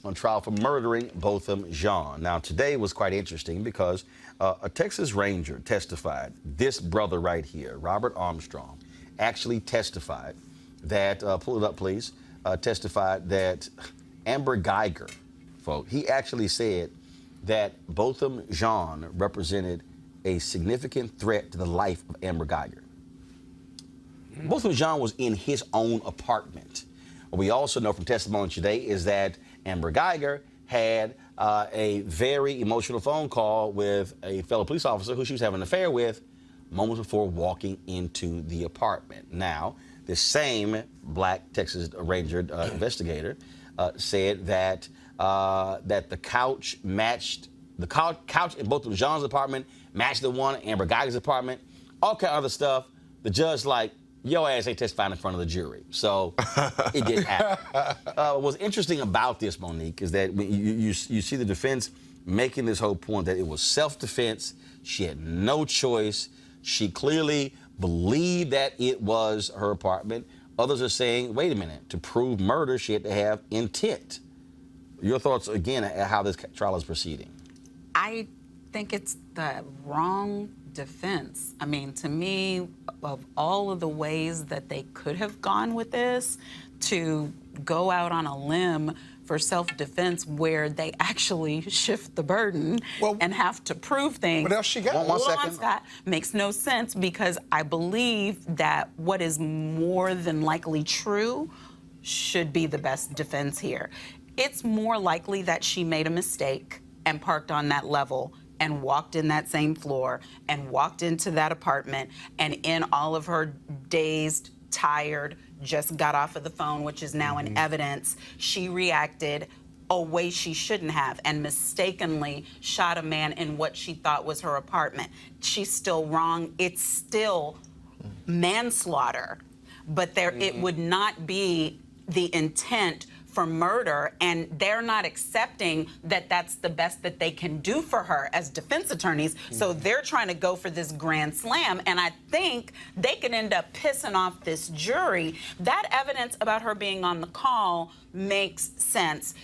on trial for murdering Botham Jean. Now, today was quite interesting because a Texas Ranger testified, this brother right here, Robert Armstrong, actually testified that, pull it up please, testified that Amber Geiger, folks, he actually said that Botham Jean represented a significant threat to the life of Amber Geiger. Botham Jean was in his own apartment. What we also know from testimony today is that Amber Geiger had a very emotional phone call with a fellow police officer who she was having an affair with moments before walking into the apartment. Now, this same black Texas Ranger investigator said that the couch matched, the couch in both of Jean's apartment matched the one in Amber Geiger's apartment, all kind of other stuff. The judge like, your ass ain't testifying in front of the jury. So it didn't happen. What's interesting about this, Monique, is that you see the defense making this whole point that it was self-defense. She had no choice. She clearly believed that it was her apartment. Others are saying, wait a minute, to prove murder, she had to have intent. Your thoughts, again, at how this trial is proceeding? I think it's the wrong defense. I mean, to me, of all of the ways that they could have gone with this, to go out on a limb for self-defense where they actually shift the burden and have to prove things. What else she got? One second. Scott, makes no sense because I believe that what is more than likely true should be the best defense here. It's more likely that she made a mistake and parked on that level and walked in that same floor and walked into that apartment, and in all of her dazed, tired, just got off of the phone, which is now in evidence, she reacted a way she shouldn't have and mistakenly shot a man in what she thought was her apartment. She's still wrong. It's still manslaughter, but it would not be the intent for murder, and they're not accepting that that's the best that they can do for her as defense attorneys. So they're trying to go for this grand slam, and I think they could end up pissing off this jury. That evidence about her being on the call makes sense.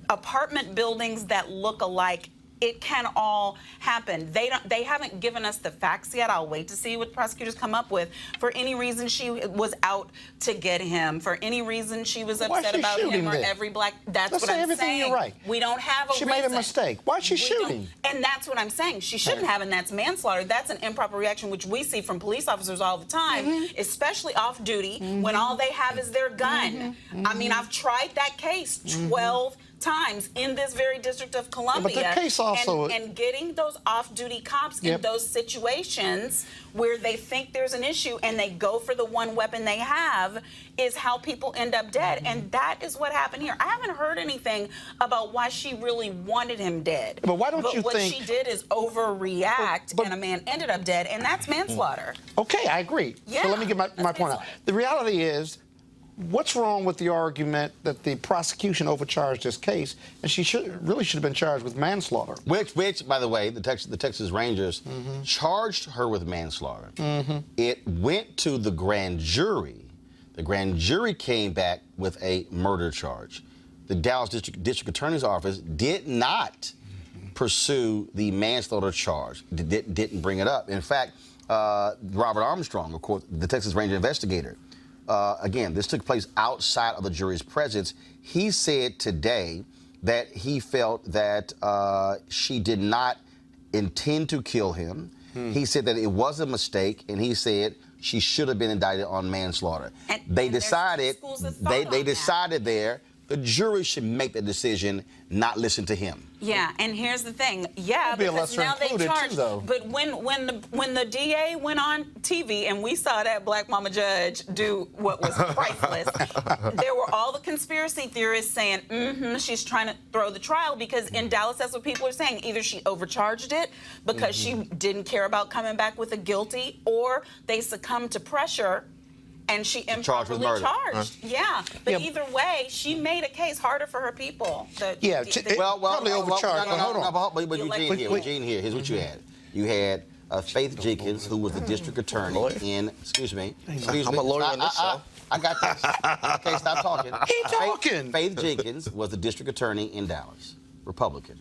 Apartment buildings that look alike it can all happen. They haven't given us the facts yet. I'll wait to see what prosecutors come up with. For any reason she was out to get him, for any reason she was upset about him or every black. That's Let's what say I'm everything saying. you're right. We don't have a She reason. made a mistake. Why is she We shooting? don't- And that's what I'm saying. She shouldn't have, and that's manslaughter. That's an improper reaction, which we see from police officers all the time, especially off duty, when all they have is their gun. I mean, I've tried that case 12 times in this very District of Columbia. but the case also- and getting those off-duty cops in those situations where they think there's an issue and they go for the one weapon they have is how people end up dead. And that is what happened here. I haven't heard anything about why she really wanted him dead. But why don't you what think- she did is overreact, and a man ended up dead, and that's manslaughter. Okay, I agree. Yeah, So let me get my point out. The reality is, what's wrong with the argument that the prosecution overcharged this case, and she really should have been charged with manslaughter? Which, by the way, the Texas Rangers charged her with manslaughter. It went to the grand jury. The grand jury came back with a murder charge. The Dallas District Attorney's Office did not pursue the manslaughter charge. Didn't bring it up. In fact, Robert Armstrong, of course, the Texas Ranger investigator. Again, this took place outside of the jury's presence. He said today that he felt that she did not intend to kill him. He said that it was a mistake, and he said she should have been indicted on manslaughter. They decided there the jury should make the decision, not listen to him. Yeah, and here's the thing. Yeah, be a because lesser now they included, charge. too, though. But when the DA went on TV and we saw that black mama judge do what was priceless, there were all the conspiracy theorists saying, she's trying to throw the trial because in Dallas, that's what people are saying. Either she overcharged it because she didn't care about coming back with a guilty, or they succumbed to pressure and she improperly charged. Yeah, but either way, she made a case harder for her people. Probably overcharged. Hold on. But Eugene here. Here's what you had. You had Faith Jenkins, who was the district attorney in. Excuse me. I'm a lawyer on this show. I got this. Okay, stop talking. Keep talking. Faith Jenkins was the district attorney in Dallas, Republican.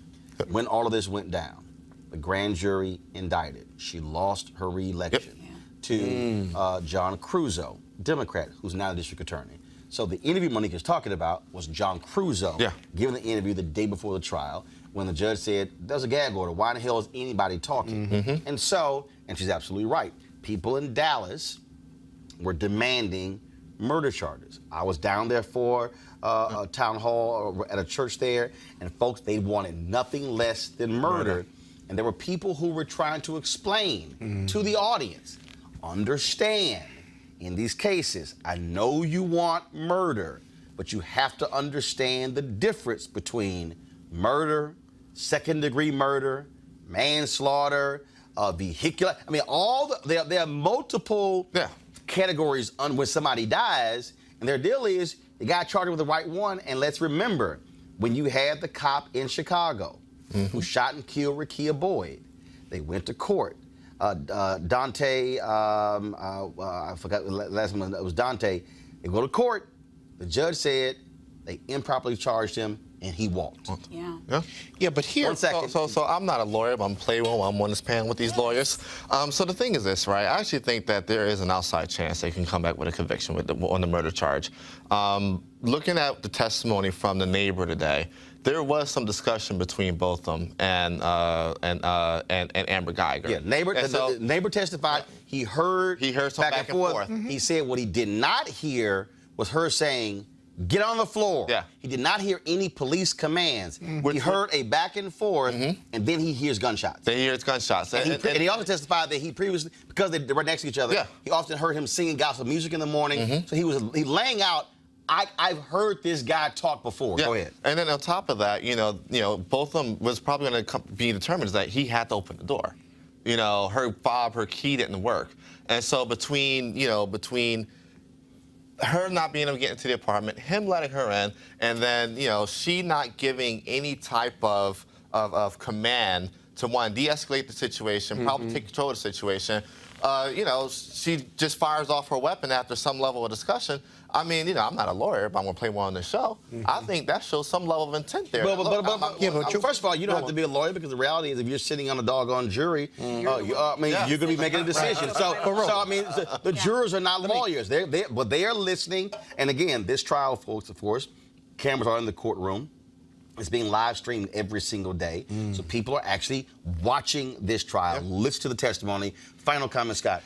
When all of this went down, the grand jury indicted. She lost her re-election to John Cruzo, Democrat, who's now the district attorney. So the interview Monique is talking about was John Cruzo giving the interview the day before the trial when the judge said, there's a gag order. Why in the hell is anybody talking? And she's absolutely right. People in Dallas were demanding murder charges. I was down there for a town hall at a church there, and folks, they wanted nothing less than murder. And there were people who were trying to explain to the audience, understand, in these cases, I know you want murder, but you have to understand the difference between murder, second-degree murder, manslaughter, vehicular. I mean, there are multiple categories when somebody dies, and their deal is you got to charge them with the right one. And let's remember, when you had the cop in Chicago who shot and killed Rekia Boyd, they went to court. Dante, I forgot the last one, it was Dante. They go to court. The judge said they improperly charged him, and he walked. Yeah, but here... 1 second. So I'm not a lawyer, but I'm playing I'm on this panel with these lawyers. So the thing is this, right? I actually think that there is an outside chance they can come back with a conviction on the murder charge. Looking at the testimony from the neighbor today, there was some discussion between both of them and Amber Geiger. Yeah, the neighbor testified. He heard some back and forth. He said what he did not hear was her saying, get on the floor. Yeah. He did not hear any police commands. He heard a back and forth, and then he hears gunshots. Then he hears gunshots. And he also testified that he previously, because they were next to each other, he often heard him singing gospel music in the morning. So he laying out, I've heard this guy talk before. Go ahead. And then on top of that, both of them was probably going to be determined that he had to open the door. Her key didn't work. And so between her not being able to get into the apartment, him letting her in, and then, she not giving any type of command to, one, de-escalate the situation, probably take control of the situation, she just fires off her weapon after some level of discussion. I mean, I'm not a lawyer, but I'm going to play one on the show. I think that shows some level of intent there. First of all, you don't have to be a lawyer, because the reality is if you're sitting on a doggone jury, you're going to be making a decision. The jurors are not lawyers. But they are listening. And again, this trial, folks, of course, cameras are in the courtroom. It's being live streamed every single day. So people are actually watching this trial, listen to the testimony. Final comment, Scott.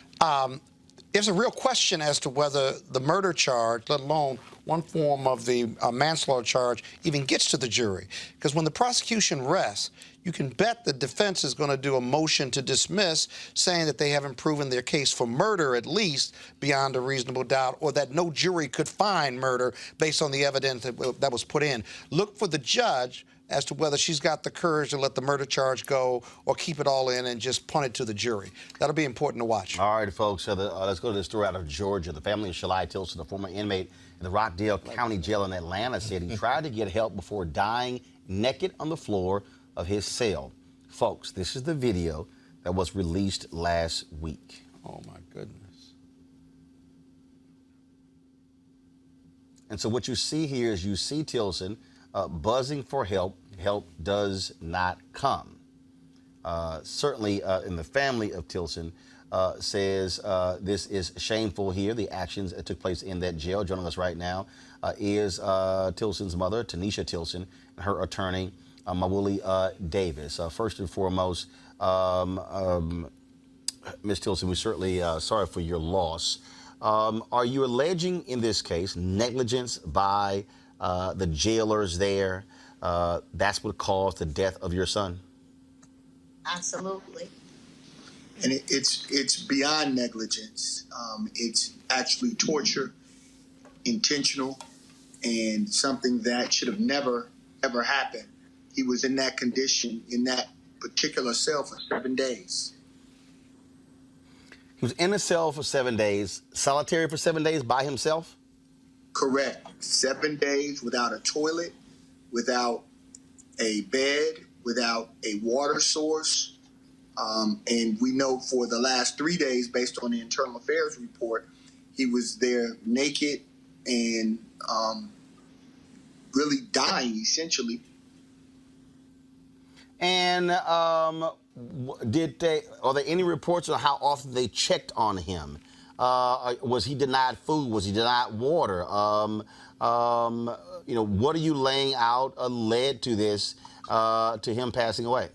There's a real question as to whether the murder charge, let alone one form of the manslaughter charge, even gets to the jury. Because when the prosecution rests, you can bet the defense is going to do a motion to dismiss, saying that they haven't proven their case for murder, at least beyond a reasonable doubt, or that no jury could find murder based on the evidence that was put in. Look for the judge as to whether she's got the courage to let the murder charge go or keep it all in and just punt it to the jury. That'll be important to watch. All right, folks, let's go to this story out of Georgia. The family of Shali Tison, the former inmate in the Rockdale County Jail in Atlanta, said he tried to get help before dying naked on the floor of his cell. Folks, this is the video that was released last week. Oh, my goodness. And so what you see here is you see Tison buzzing for help. Help does not come. Certainly in the family of Tison says this is shameful here. The actions that took place in that jail. Joining us right now is Tilson's mother, Tanisha Tison, and her attorney, Mawuli Davis. First and foremost, Ms. Tison, we're certainly sorry for your loss. Are you alleging in this case negligence by the jailers there? That's what caused the death of your son? Absolutely. And it's beyond negligence. It's actually torture, intentional, and something that should have never, ever happened. He was in that condition, in that particular cell for 7 days. He was in a cell for 7 days, solitary for 7 days by himself? Correct. 7 days without a toilet, without a bed, without a water source. And we know for the last 3 days, based on the internal affairs report, he was there naked and really dying, essentially. And are there any reports on how often they checked on him? Was he denied food? Was he denied water? What are you laying out led to this, to him passing away?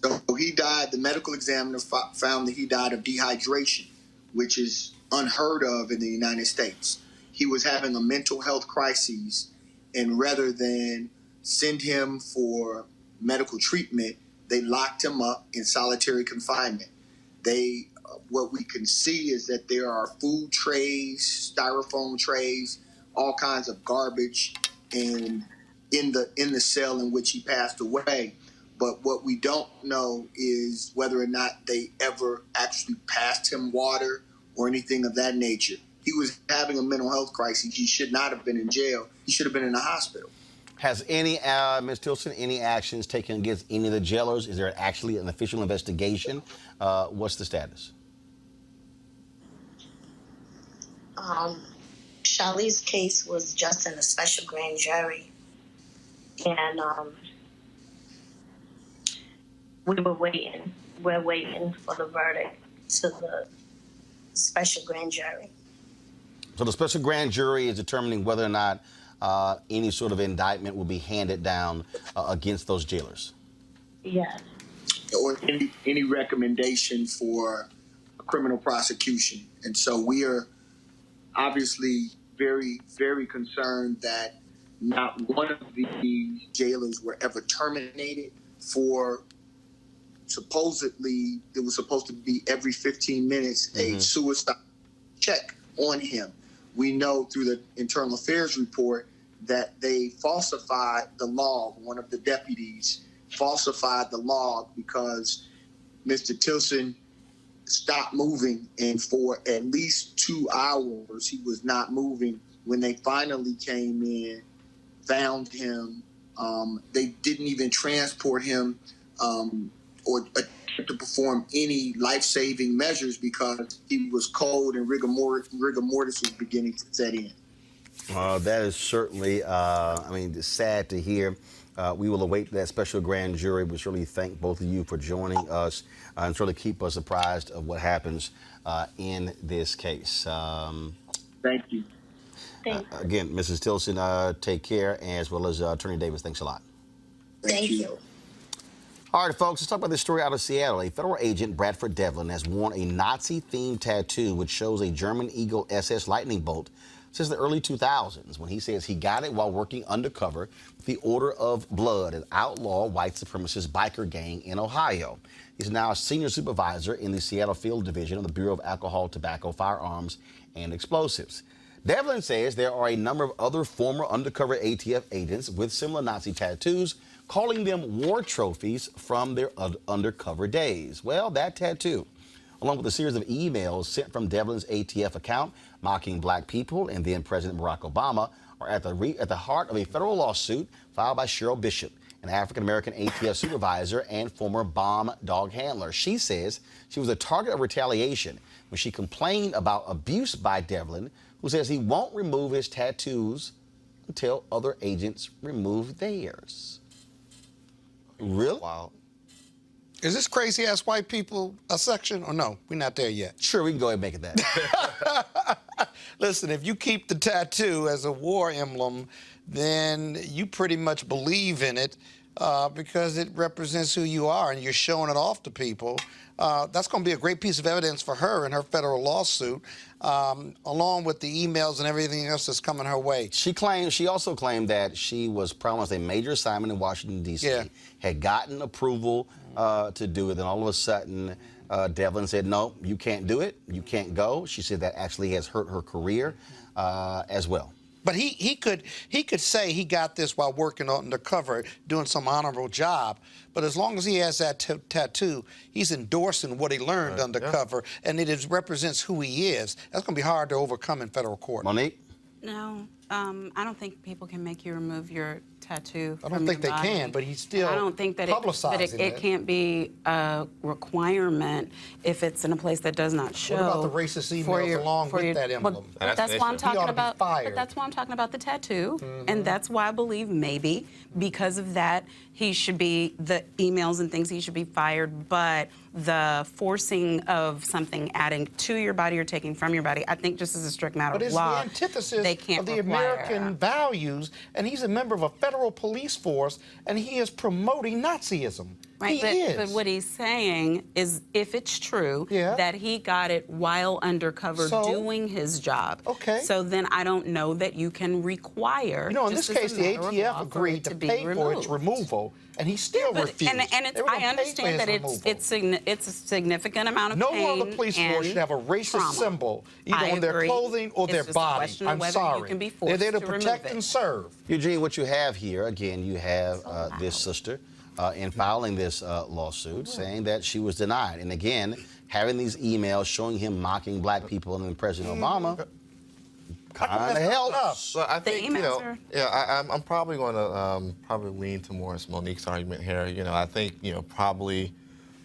So he died. The medical examiner found that he died of dehydration, which is unheard of in the United States. He was having a mental health crisis, and rather than send him for medical treatment, they locked him up in solitary confinement. What we can see is that there are food trays, styrofoam trays, all kinds of garbage, and in the cell in which he passed away. But what we don't know is whether or not they ever actually passed him water or anything of that nature. He was having a mental health crisis. He should not have been in jail. He should have been in a hospital. Has any, Ms. Tison, any actions taken against any of the jailers? Is there actually an official investigation? What's the status? Shali's case was just in a special grand jury, and we're waiting for the verdict to the special grand jury. So the special grand jury is determining whether or not any sort of indictment will be handed down against those jailers? Yes. Or any recommendation for a criminal prosecution. And so we are obviously very, very concerned that not one of these jailers were ever terminated for supposedly, it was supposed to be every 15 minutes a suicide check on him. We know through the internal affairs report that they falsified the log. One of the deputies falsified the log because Mr. Tison stopped moving, and for at least 2 hours he was not moving. When they finally came in, found him, they didn't even transport him or to perform any life-saving measures because he was cold and rigor mortis was beginning to set in. That is certainly, sad to hear. We will await that special grand jury. We certainly thank both of you for joining us and sort of keep us apprised of what happens in this case. Thank you. Again, Mrs. Tilson, take care, as well as Attorney Davis. Thanks a lot. Thank you. All right, folks, let's talk about this story out of Seattle. A federal agent, Bradford Devlin, has worn a Nazi-themed tattoo which shows a German Eagle SS lightning bolt since the early 2000s, when he says he got it while working undercover with the Order of Blood, an outlaw white supremacist biker gang in Ohio. He's now a senior supervisor in the Seattle Field Division of the Bureau of Alcohol, Tobacco, Firearms, and Explosives. Devlin says there are a number of other former undercover ATF agents with similar Nazi tattoos, calling them war trophies from their undercover days. Well, that tattoo, along with a series of emails sent from Devlin's ATF account mocking black people and then President Barack Obama, are at the heart of a federal lawsuit filed by Cheryl Bishop, an African-American ATF supervisor and former bomb dog handler. She says she was a target of retaliation when she complained about abuse by Devlin, who says he won't remove his tattoos until other agents remove theirs. Really? Wow. Is this crazy ass white people a section or no? We're not there yet. Sure, we can go ahead and make it that. Listen, if you keep the tattoo as a war emblem, then you pretty much believe in it because it represents who you are and you're showing it off to people. That's going to be a great piece of evidence for her in her federal lawsuit, along with the emails and everything else that's coming her way. She also claimed that she was promised a major assignment in Washington, D.C., had gotten approval to do it, and all of a sudden, Devlin said, no, you can't do it, you can't go. She said that actually has hurt her career as well. But he could say he got this while working undercover, doing some honorable job. But as long as he has that tattoo, he's endorsing what he learned undercover, and it represents who he is. That's going to be hard to overcome in federal court. Monique? No, I don't think people can make you remove your tattoo. I don't think they can, but he's still I don't think that it can't be a requirement if it's in a place that does not show. What about the racist emails along with that emblem? But that's why I'm talking about. But that's why I'm talking about the tattoo, and that's why I believe maybe because of that he should be the emails and things he should be fired. But the forcing of something adding to your body or taking from your body, I think just as a strict matter of law, the antithesis they can't of the require. American values, and he's a member of a federal police force, and he is promoting Nazism. Right, He is. but what he's saying is, if it's true that he got it while undercover doing his job, so then I don't know that you can require. You know, in this case, the ATF agreed to pay for its removal, and he still refused. And I understand that it's a significant amount of pain. No other police force should have a racist symbol either on their clothing or their body. I'm sorry. They're there to protect and serve. Eugene, what you have here, again, you have this sister in filing this lawsuit saying that she was denied. And again, having these emails showing him mocking black people and then President Obama kind of helps. Well, I think, I'm probably going to lean towards Monique's argument here. You know, I think, probably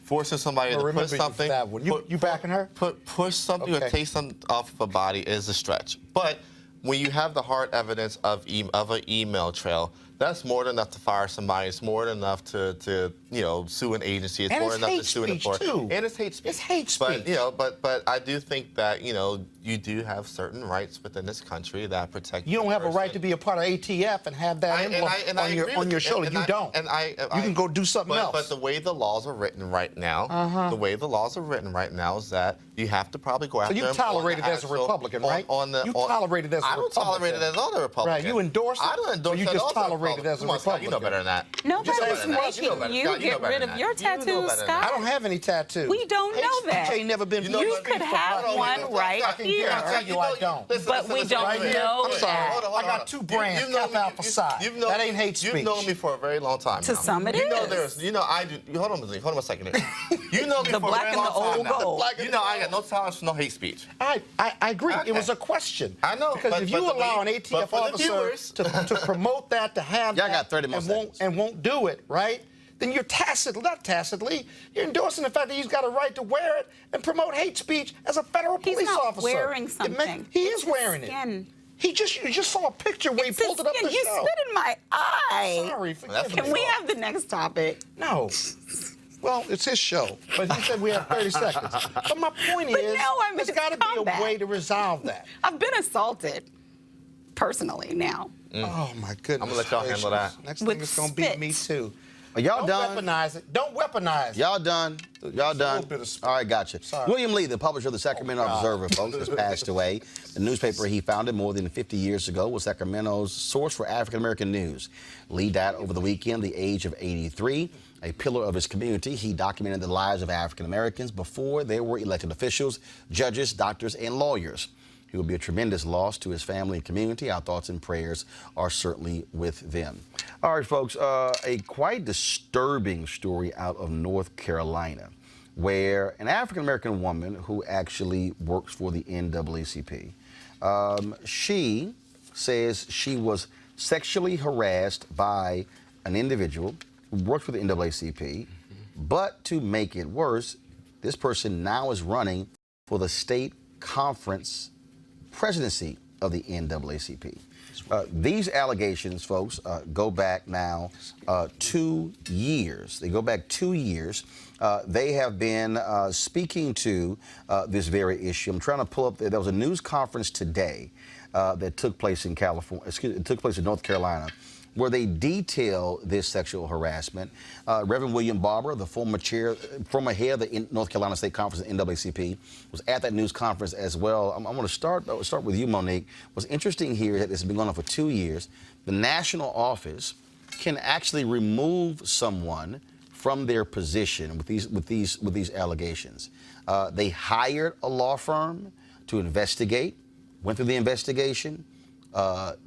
forcing somebody to put something. That one. You backing her? Push something or take something off of a body is a stretch. But when you have the hard evidence of an email trail, that's more than enough to fire somebody. It's more than enough to sue an agency. It's more than enough to sue an employer. And it's hate speech. It's hate speech. But I do think that you do have certain rights within this country that protect. You don't have a right to be a part of ATF and have that emblem on your shoulder. You don't. You can go do something else. But the way the laws are written right now, is that you have to probably go after. So you tolerate it as a Republican, right? You tolerate it as a Republican. I don't tolerate it as other Republicans. Right. You endorse it. I don't endorse it. You just tolerate it as a Republican. You know better than that. Nobody's making you get rid of your tattoos, Scott. I don't have any tattoos. We don't know that. Ain't never been. You could have one right here. I tell you I don't. But we don't know. I'm sorry. I got two brands. Cap Alpha Psi. That ain't hate speech. You've known me for a very long time. To some it is. I do. Hold on a second. You know me the for black a very and the long old time gold. now. I got no tolerance for no hate speech. I agree. It was a question. I know. Because if you allow an ATF officer to promote that, to have Y'all that, got 30 more seconds. and won't do it, right? then you're you're endorsing the fact that he's got a right to wear it and promote hate speech as a federal police officer. He's not wearing something. He is wearing it. You just saw a picture where he pulled it up the show. You spit in my eye. Sorry, forgive me. Can we have the next topic? No. Well, it's his show, but he said we have 30 seconds. But my point is, there's got to be a way to resolve that. I've been assaulted personally now. Oh, my goodness. I'm going to let y'all handle that. Next thing is going to be me, too. Are y'all done? Don't weaponize it. Don't weaponize it. Y'all done? Y'all done? All right, gotcha. Sorry. William Lee, the publisher of the Sacramento Observer, folks, has passed away. The newspaper he founded more than 50 years ago was Sacramento's source for African-American news. Lee died over the weekend, the age of 83. A pillar of his community, he documented the lives of African-Americans before they were elected officials, judges, doctors, and lawyers. He will be a tremendous loss to his family and community. Our thoughts and prayers are certainly with them. All right, folks, a quite disturbing story out of North Carolina, where an African-American woman who actually works for the NAACP, she says she was sexually harassed by an individual who worked for the NAACP, but to make it worse, this person now is running for the state conference presidency of the NAACP. These allegations, folks, go back now 2 years. They go back 2 years. They have been speaking to this very issue. I'm trying to pull up, there was a news conference today that took place in it took place in North Carolina, where they detail this sexual harassment. Reverend William Barber, the former head of the North Carolina State Conference, NAACP, was at that news conference as well. I'm going to start with you, Monique. What's interesting here is that this has been going on for 2 years. The national office can actually remove someone from their position with these allegations. They hired a law firm to investigate, went through the investigation,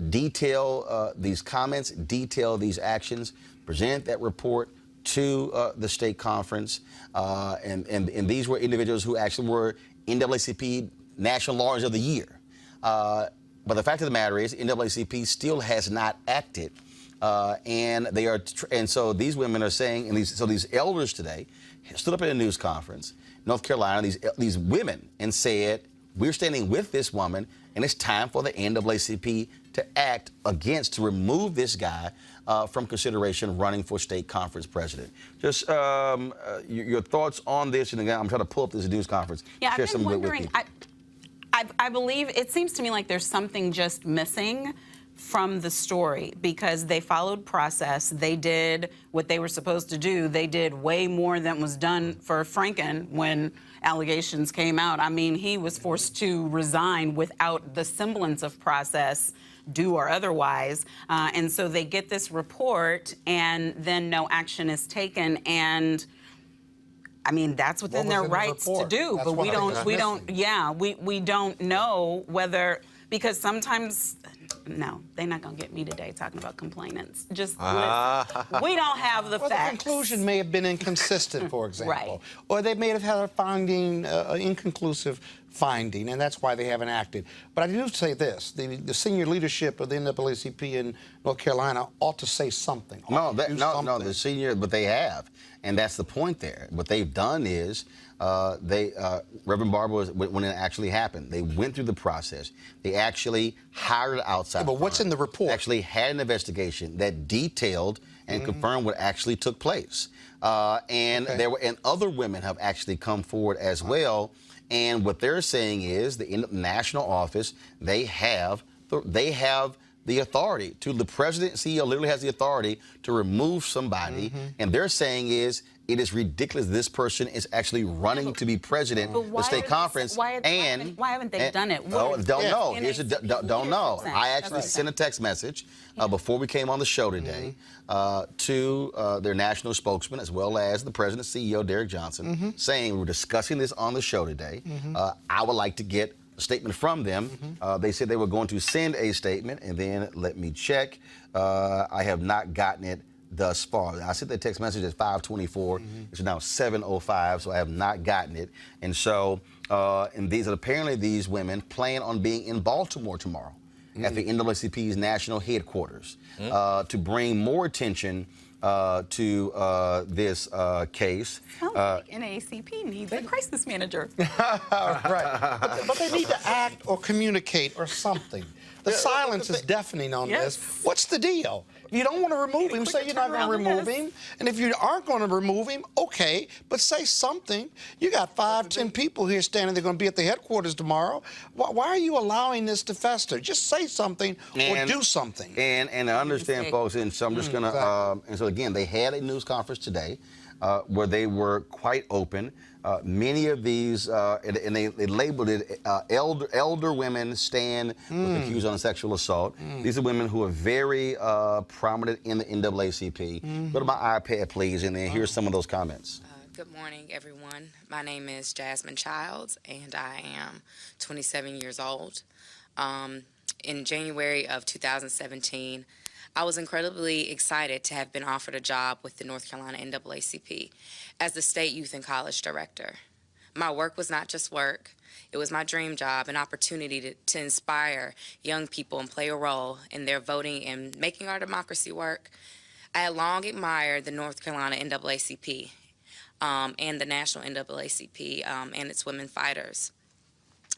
detail these comments, detail these actions, present that report to the state conference, and these were individuals who actually were NAACP National Lawyers of the Year. But the fact of the matter is, NAACP still has not acted, and so these women are saying, and these elders today stood up at a news conference, North Carolina, these women, and said, we're standing with this woman, and it's time for the NAACP to act to remove this guy from consideration running for state conference president. Just your thoughts on this, and again, I'm trying to pull up this news conference. Yeah, Share I've been wondering, with me. I believe, it seems to me like there's something just missing from the story, because they followed process. They did what they were supposed to do. They did way more than was done for Franken when allegations came out. I mean, he was forced to resign without the semblance of process, due or otherwise. And so they get this report, and then no action is taken. And I mean, that's within their rights to do. But we don't know whether, because sometimes, no, they're not going to get me today talking about complainants. Just listen. We don't have the facts. The conclusion may have been inconsistent, for example. Right. Or they may have had a finding, inconclusive finding, and that's why they haven't acted. But I do say this, the senior leadership of the NAACP in North Carolina ought to say something. No, the senior, but they have. And that's the point there. What they've done is, Reverend Barber, when it actually happened, they went through the process. They actually hired an outside but what's firm. in the report? They actually had an investigation that detailed and confirmed what actually took place. And other women have actually come forward as well. And what they're saying is the national office, they have the authority the president and CEO literally has the authority to remove somebody. And they're saying is, it is ridiculous this person is actually running to be president of the state conference. Why haven't they done it? Don't know. Don't know. I actually sent a text message before we came on the show today to their national spokesman, as well as the president, CEO, Derek Johnson, saying we're discussing this on the show today. I would like to get a statement from them. They said they were going to send a statement, and then let me check. I have not gotten it thus far. I sent that text message at 5:24. It's now 7:05, so I have not gotten it. And so, apparently these women plan on being in Baltimore tomorrow at the NAACP's national headquarters to bring more attention to this case. Sounds like NAACP needs a crisis manager. Right. But they need to act or communicate or something. The silence is deafening on Yes. this. What's the deal? If you don't want to remove him, say you're not going to remove him. And if you aren't going to remove him, okay, but say something. You got 5, 10 people here standing. They're going to be at the headquarters tomorrow. Why are you allowing this to fester? Just say something or do something. And I understand, folks, and so I'm just going to, and so again, they had a news conference today where they were quite open. Many of these, and they labeled it elder women stand with accused on sexual assault. These are women who are very prominent in the NAACP. Go to my iPad, please, and then here's some of those comments. Good morning, everyone. My name is Jasmine Childs, and I am 27 years old. In January of 2017, I was incredibly excited to have been offered a job with the North Carolina NAACP as the State Youth and College Director. My work was not just work. It was my dream job, an opportunity to inspire young people and play a role in their voting and making our democracy work. I had long admired the North Carolina NAACP and the National NAACP and its women fighters.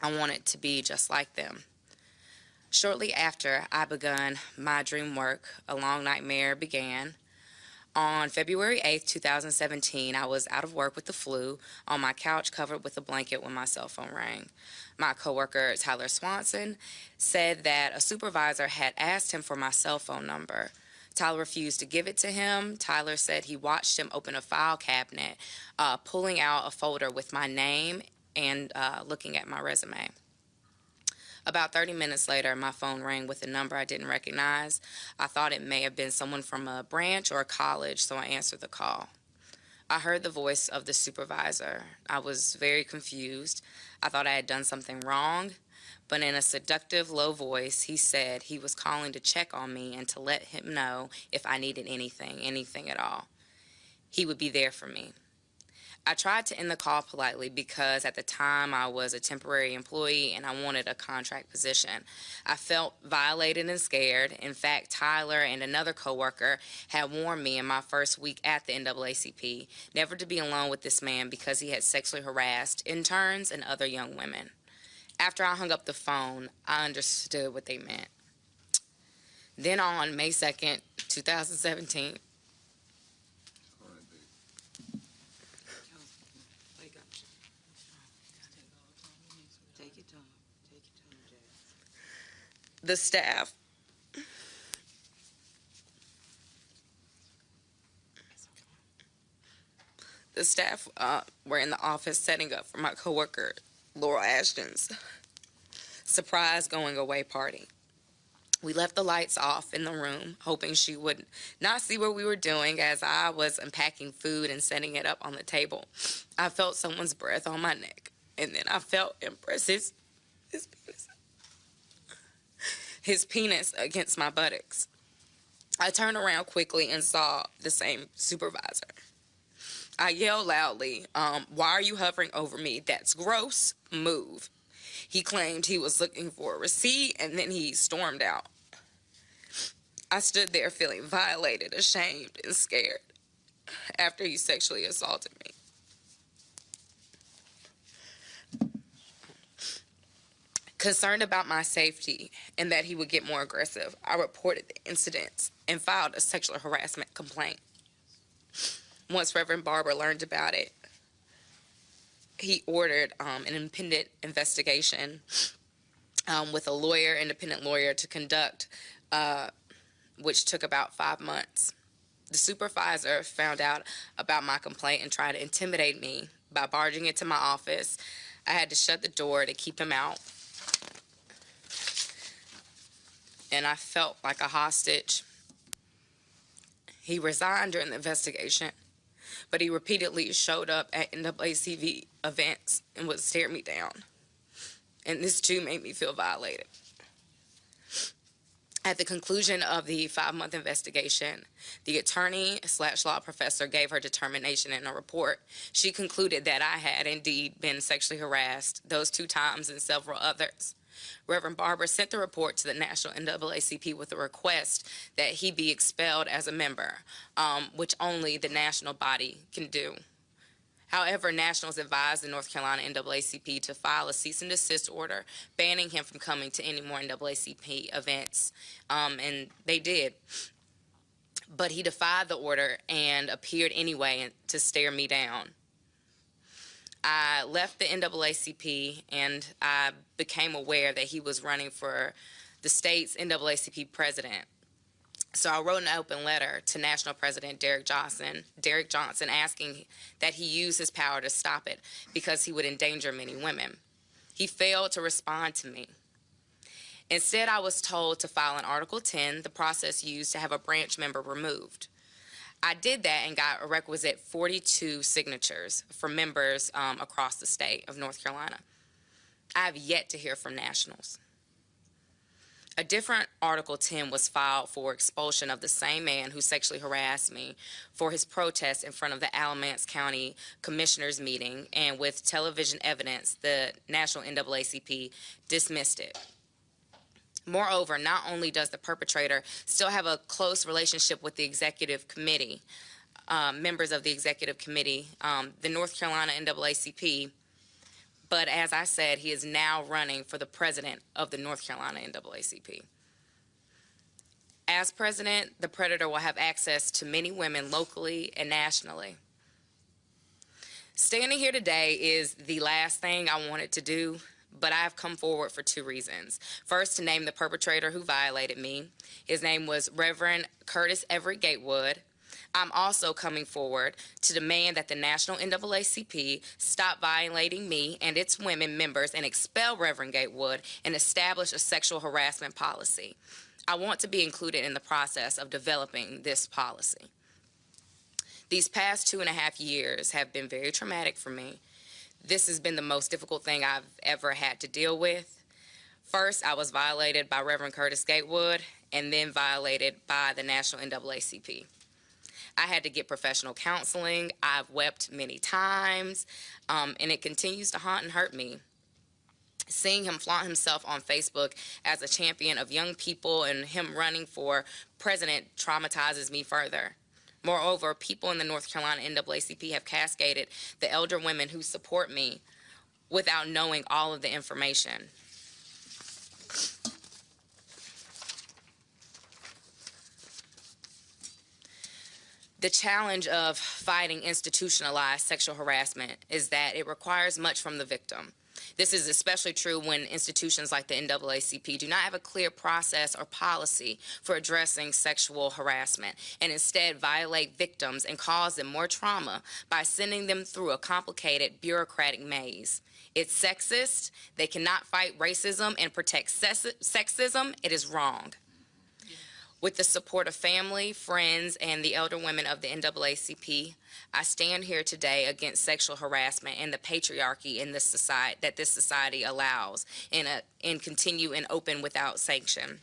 I wanted to be just like them. Shortly after I begun my dream work, a long nightmare began. On February 8th, 2017, I was out of work with the flu, on my couch covered with a blanket when my cell phone rang. My coworker, Tyler Swanson, said that a supervisor had asked him for my cell phone number. Tyler refused to give it to him. Tyler said he watched him open a file cabinet, pulling out a folder with my name and looking at my resume. About 30 minutes later, my phone rang with a number I didn't recognize. I thought it may have been someone from a branch or a college, so I answered the call. I heard the voice of the supervisor. I was very confused. I thought I had done something wrong, but in a seductive, low voice, he said he was calling to check on me and to let him know if I needed anything at all. He would be there for me. I tried to end the call politely because at the time I was a temporary employee and I wanted a contract position. I felt violated and scared. In fact, Tyler and another coworker had warned me in my first week at the NAACP never to be alone with this man because he had sexually harassed interns and other young women. After I hung up the phone, I understood what they meant. Then on May 2nd, 2017, the staff were in the office setting up for my coworker Laurel Ashton's surprise going away party. We left the lights off in the room, hoping she would not see what we were doing as I was unpacking food and setting it up on the table. I felt someone's breath on my neck, and then I felt him press his penis against my buttocks. I turned around quickly and saw the same supervisor. I yelled loudly, "Why are you hovering over me? That's gross. Move." He claimed he was looking for a receipt, and then he stormed out. I stood there feeling violated, ashamed, and scared after he sexually assaulted me. Concerned about my safety and that he would get more aggressive, I reported the incidents and filed a sexual harassment complaint. Once Reverend Barber learned about it, he ordered an independent investigation with a lawyer, independent lawyer, to conduct, which took about 5 months. The supervisor found out about my complaint and tried to intimidate me by barging into my office. I had to shut the door to keep him out. And I felt like a hostage. He resigned during the investigation, but he repeatedly showed up at NAACP events and would stare me down. And this too made me feel violated. At the conclusion of the 5-month investigation, the attorney/law professor gave her determination in a report. She concluded that I had indeed been sexually harassed those 2 times and several others. Reverend Barber sent the report to the National NAACP with a request that he be expelled as a member, which only the national body can do. However, Nationals advised the North Carolina NAACP to file a cease and desist order banning him from coming to any more NAACP events, and they did. But he defied the order and appeared anyway to stare me down. I left the NAACP and I became aware that he was running for the state's NAACP president. So I wrote an open letter to National President Derek Johnson asking that he use his power to stop it because he would endanger many women. He failed to respond to me. Instead, I was told to file an Article 10, the process used to have a branch member removed. I did that and got a requisite 42 signatures from members across the state of North Carolina. I have yet to hear from Nationals. A different Article 10 was filed for expulsion of the same man who sexually harassed me for his protest in front of the Alamance County Commissioners meeting, and with television evidence, the National NAACP dismissed it. Moreover, not only does the perpetrator still have a close relationship with the executive committee, members of the executive committee, the North Carolina NAACP, but as I said, he is now running for the president of the North Carolina NAACP. As president, the predator will have access to many women locally and nationally. Standing here today is the last thing I wanted to do, but I have come forward for two reasons. First, to name the perpetrator who violated me. His name was Reverend Curtis Everett Gatewood. I'm also coming forward to demand that the National NAACP stop violating me and its women members and expel Reverend Gatewood and establish a sexual harassment policy. I want to be included in the process of developing this policy. These past 2.5 years have been very traumatic for me. This has been the most difficult thing I've ever had to deal with. First, I was violated by Reverend Curtis Gatewood and then violated by the National NAACP. I had to get professional counseling. I've wept many times, and it continues to haunt and hurt me. Seeing him flaunt himself on Facebook as a champion of young people and him running for president traumatizes me further. Moreover, people in the North Carolina NAACP have cascaded the elder women who support me without knowing all of the information. The challenge of fighting institutionalized sexual harassment is that it requires much from the victim. This is especially true when institutions like the NAACP do not have a clear process or policy for addressing sexual harassment and instead violate victims and cause them more trauma by sending them through a complicated bureaucratic maze. It's sexist. They cannot fight racism and protect sexism. It is wrong. With the support of family, friends, and the elder women of the NAACP, I stand here today against sexual harassment and the patriarchy in this society that this society allows and continue and open without sanction.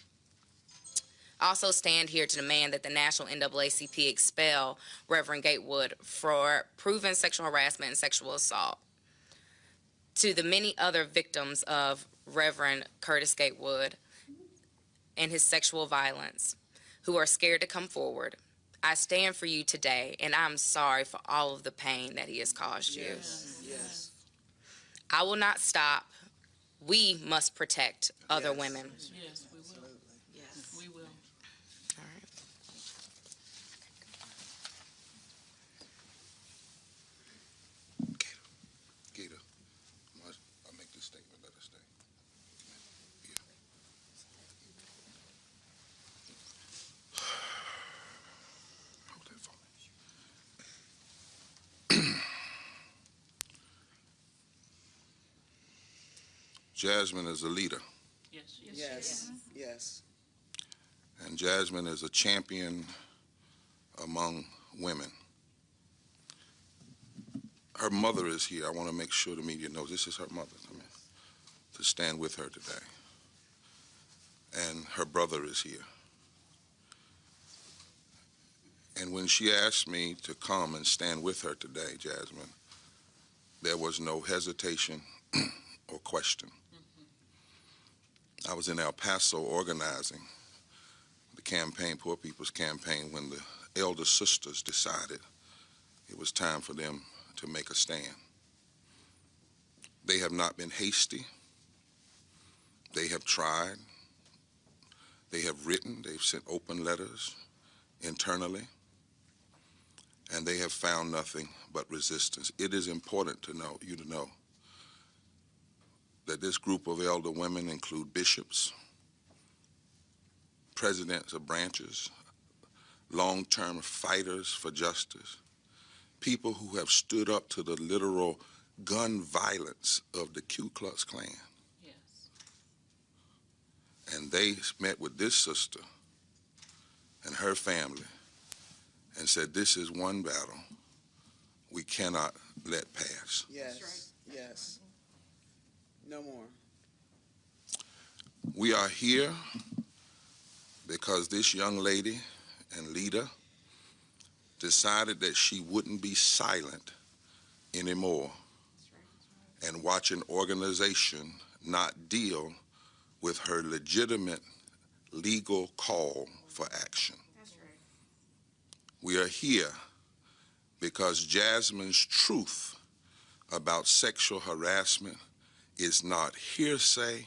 I also stand here to demand that the National NAACP expel Reverend Gatewood for proven sexual harassment and sexual assault. To the many other victims of Reverend Curtis Gatewood and his sexual violence, who are scared to come forward, I stand for you today, and I'm sorry for all of the pain that he has caused you. Yes. I will not stop. We must protect other women. Yes, we will. Yes, we will. All right. Gator, I'll make this statement, let her stay. Yeah. Hold that for me. Jasmine is a leader, Yes. and Jasmine is a champion among women. Her mother is here. I want to make sure the media knows this is her mother. To stand with her today. And her brother is here. And when she asked me to come and stand with her today, Jasmine, there was no hesitation or question. I was in El Paso organizing the campaign, Poor People's Campaign, when the elder sisters decided it was time for them to make a stand. They have not been hasty. They have tried. They have written. They've sent open letters internally. And they have found nothing but resistance. It is important to know, you to know, that this group of elder women include bishops, presidents of branches, long-term fighters for justice, people who have stood up to the literal gun violence of the Ku Klux Klan. Yes. And they met with this sister and her family and said, this is one battle we cannot let pass. Yes, yes. No more. We are here because this young lady and leader decided that she wouldn't be silent anymore and watch an organization not deal with her legitimate legal call for action. We are here because Jasmine's truth about sexual harassment is not hearsay,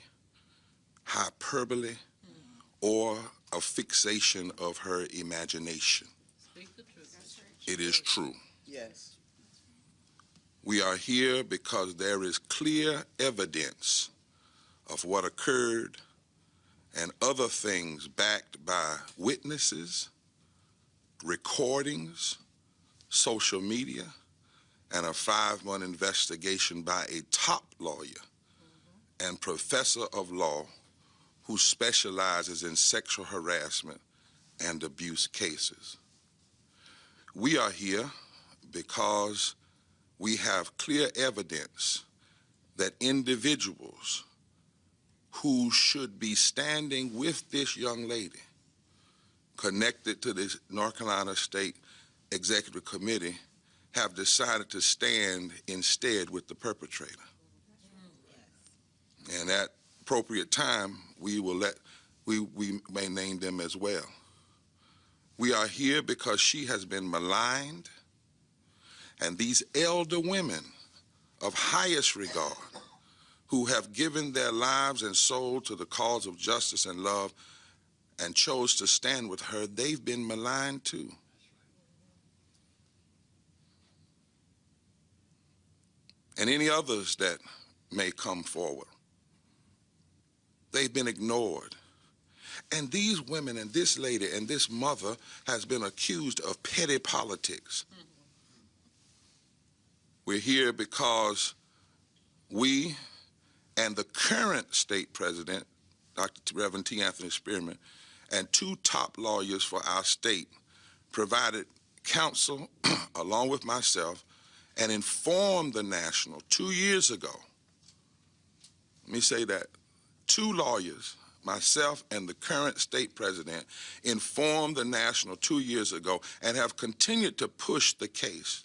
hyperbole, or a fixation of her imagination. Speak the truth. It is true. Yes. We are here because there is clear evidence of what occurred and other things backed by witnesses, recordings, social media, and a 5-month investigation by a top lawyer and professor of law who specializes in sexual harassment and abuse cases. We are here because we have clear evidence that individuals who should be standing with this young lady connected to this North Carolina State Executive Committee have decided to stand instead with the perpetrator. And at appropriate time, we may name them as well. We are here because she has been maligned, and these elder women of highest regard who have given their lives and soul to the cause of justice and love and chose to stand with her, they've been maligned too. And any others that may come forward, they've been ignored. And these women and this lady and this mother has been accused of petty politics. We're here because we and the current state president, Dr. Reverend T. Anthony Spearman, and 2 top lawyers for our state provided counsel along with myself and informed the National 2 years ago. Let me say that. 2 lawyers, myself and the current state president, informed the National 2 years ago and have continued to push the case.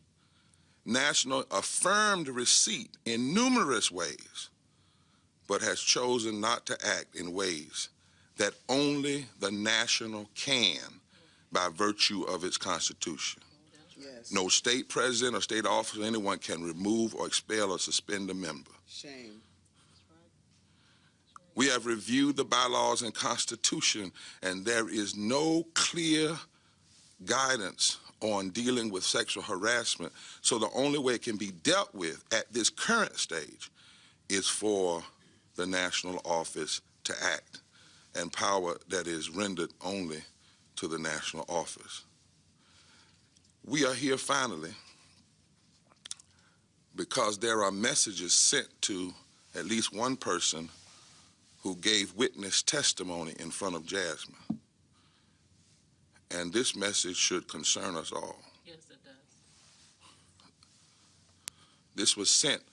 National affirmed receipt in numerous ways, but has chosen not to act in ways that only the National can by virtue of its Constitution. Yes. No state president or state officer, anyone can remove or expel or suspend a member. Shame. We have reviewed the bylaws and Constitution, and there is no clear guidance on dealing with sexual harassment. So the only way it can be dealt with at this current stage is for the national office to act, and power that is rendered only to the national office. We are here finally because there are messages sent to at least one person who gave witness testimony in front of Jasmine. And this message should concern us all. Yes, it does. This was sent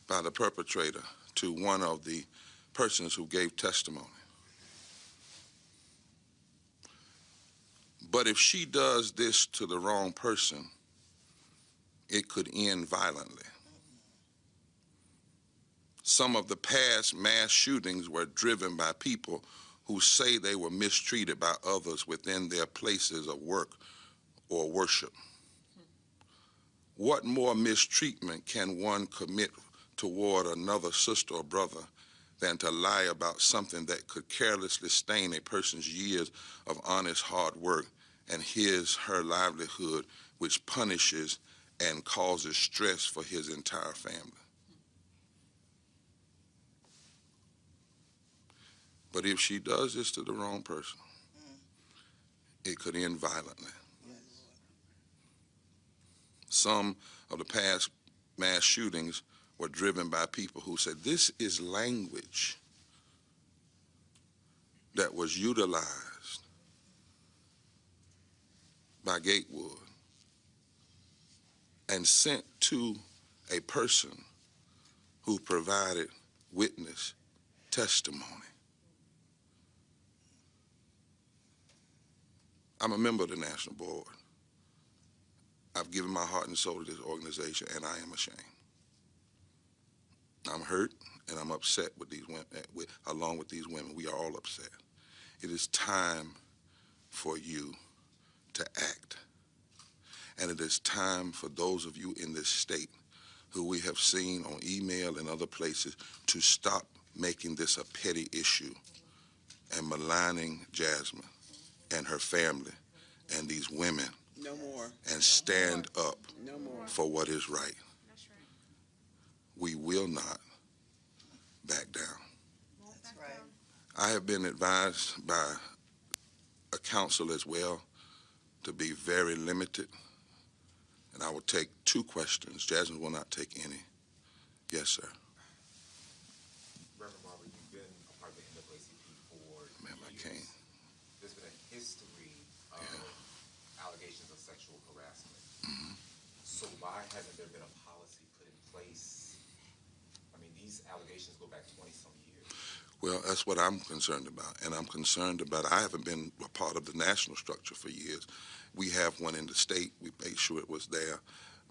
by the perpetrator to one of the persons who gave testimony. But if she does this to the wrong person, it could end violently. Some of the past mass shootings were driven by people who say they were mistreated by others within their places of work or worship. What more mistreatment can one commit toward another sister or brother than to lie about something that could carelessly stain a person's years of honest hard work and her livelihood, which punishes and causes stress for his entire family? But if she does this to the wrong person, it could end violently. Some of the past mass shootings were driven by people who said this is language that was utilized by Gatewood and sent to a person who provided witness testimony. I'm a member of the National Board. I've given my heart and soul to this organization, and I am ashamed. I'm hurt, and I'm upset with these women, along with these women. We are all upset. It is time for you to act. And it is time for those of you in this state who we have seen on email and other places to stop making this a petty issue and maligning Jasmine and her family and these women. No more. And stand up No more. for what is right. We will not back down. That's right. I have been advised by a counsel as well to be very limited, and I will take 2 questions. Jasmine will not take any. Yes, sir. Reverend Marbury, you've been a part of the NAACP for Ma'am, I years. can't. There's been a history of allegations of sexual harassment. So why hasn't there been a policy put in place? I mean, these allegations go back 20-some years. Well, that's what I'm concerned about, and I'm concerned about, I haven't been a part of the national structure for years. We have one in the state. We made sure it was there.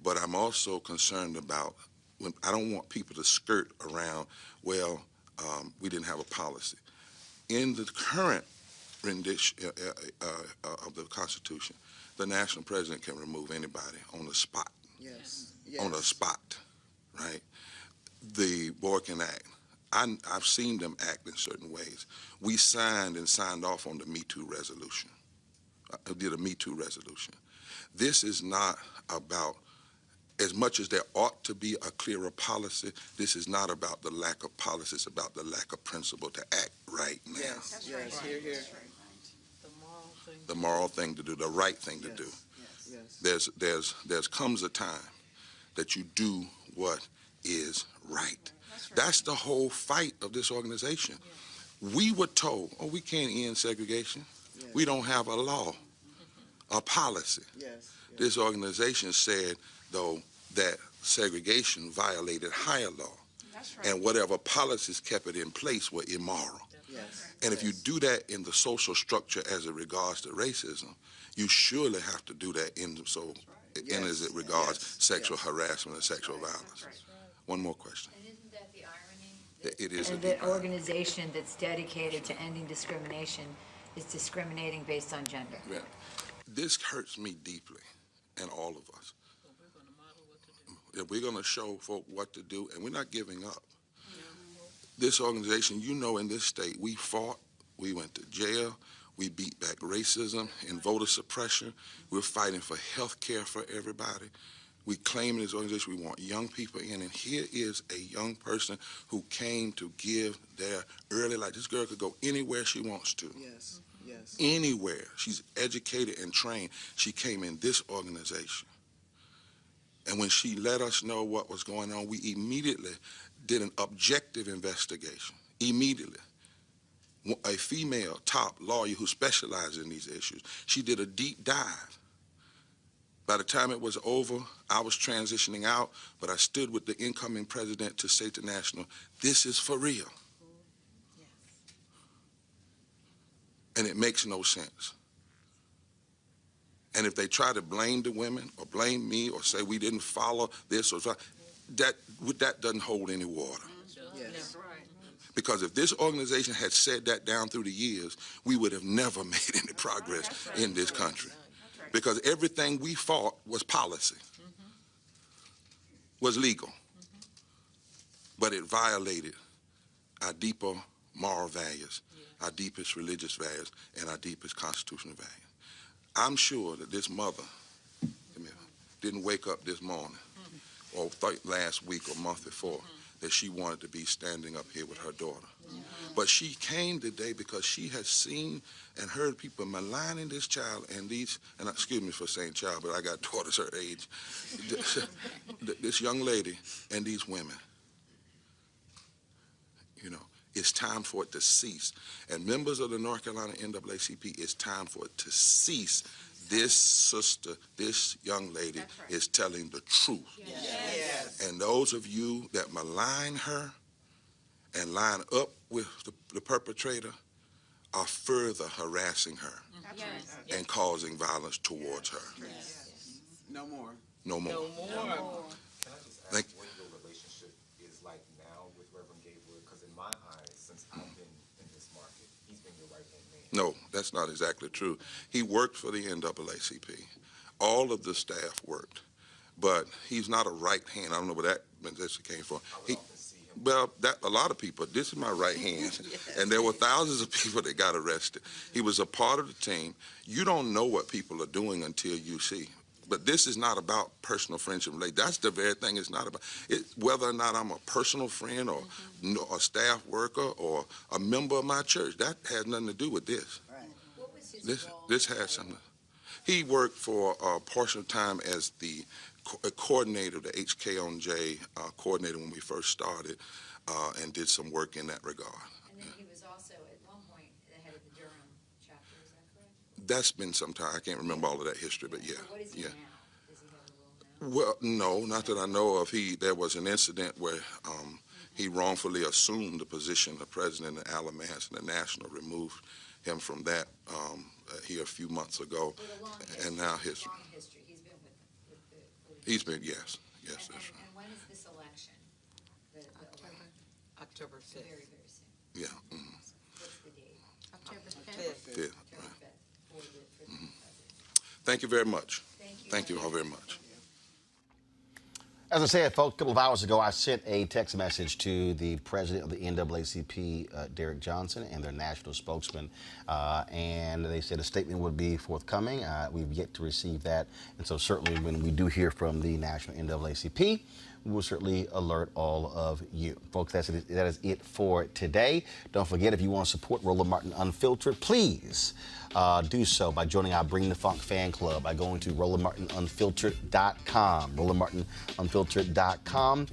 But I'm also concerned about, I don't want people to skirt around, well, we didn't have a policy. In the current rendition of the Constitution, the national president can remove anybody on the spot. Yes. On the spot, right? The board can act. I've seen them act in certain ways. We signed off on the Me Too resolution. Did a Me Too resolution. This is not about, as much as there ought to be a clearer policy, this is not about the lack of policy, it's about the lack of principle to act right now. Yes, yes, here, here. The moral thing to do, the right thing to do. Yes. There's comes a time that you do what is right. That's the whole fight of this organization. We were told, oh, we can't end segregation. Yes. We don't have a law, a policy. Yes. This organization said, though, that segregation violated higher law. That's right. And whatever policies kept it in place were immoral. Yes. And if you do that in the social structure as it regards to racism, you surely have to do that in as it regards sexual harassment and sexual violence. One more question. And isn't that the irony? It is. And the organization that's dedicated to ending discrimination is discriminating based on gender. Yeah. This hurts me deeply, and all of us. If we're going to show folk what to do, and we're not giving up. This organization, in this state, we fought, we went to jail, we beat back racism and voter suppression. We're fighting for health care for everybody. We claim in this organization we want young people in, and here is a young person who came to give their early life. This girl could go anywhere she wants to. Yes. Yes. Anywhere. She's educated and trained. She came in this organization. And when she let us know what was going on, we immediately did an objective investigation. Immediately. A female top lawyer who specializes in these issues. She did a deep dive. By the time it was over, I was transitioning out, but I stood with the incoming president to say to National, this is for real. And it makes no sense. And if they try to blame the women or blame me or say we didn't follow this or that doesn't hold any water. Yes. Because if this organization had said that down through the years, we would have never made any progress in this country. Because everything we fought was policy, was legal, but it violated our deeper moral values, our deepest religious values, and our deepest constitutional values. I'm sure that this mother didn't wake up this morning or last week or month before that she wanted to be standing up here with her daughter. But she came today because she has seen and heard people maligning this child and these, and excuse me for saying child, but I got daughters her age, this young lady and these women. You know, it's time for it to cease. And members of the North Carolina NAACP, it's time for it to cease. This sister, this young lady is telling the truth. Yes. And those of you that malign her and line up with the perpetrator are further harassing her and causing violence towards her. Yes. No more. No more. No more. Thank you. What your relationship is like now with Reverend Gabriel? Because in my eyes, since I've been in this market, he's been your right-hand man. No, that's not exactly true. He worked for the NAACP. All of the staff worked, but he's not a right hand. I don't know where that came from. Well, a lot of people, this is my right hand, and there were thousands of people that got arrested. He was a part of the team. You don't know what people are doing until you see. But this is not about personal friendship. That's the very thing it's not about. Whether or not I'm a personal friend or a staff worker or a member of my church, that has nothing to do with this. What was his This has something. He worked for a portion of time as the coordinator, the HK-on-J coordinator when we first started, and did some work in that regard. And then he was also, at one point, the head of the Durham chapter, is that correct? That's been some time. I can't remember all of that history, but yeah. So what is he now? Does he have a role now? Well, no, not that I know of. There was an incident where he wrongfully assumed the position of president in Alamance, and the National removed him from that here a few months ago. And now his... Long history. He's been with the... He's been, yes, that's right. And when is this election? October 5th. Very, very soon. Yeah. What's the date? October 5th. October 5th for the president. Thank you very much. Thank you all very much. As I said, folks, a couple of hours ago, I sent a text message to the president of the NAACP, Derek Johnson, and their national spokesman, and they said a statement would be forthcoming. We've yet to receive that, and so certainly when we do hear from the national NAACP, we will certainly alert all of you. Folks, that is it for today. Don't forget, if you want to support Roland Martin Unfiltered, please do so by joining our Bring the Funk fan club by going to RolandMartinUnfiltered.com. RolandMartinUnfiltered.com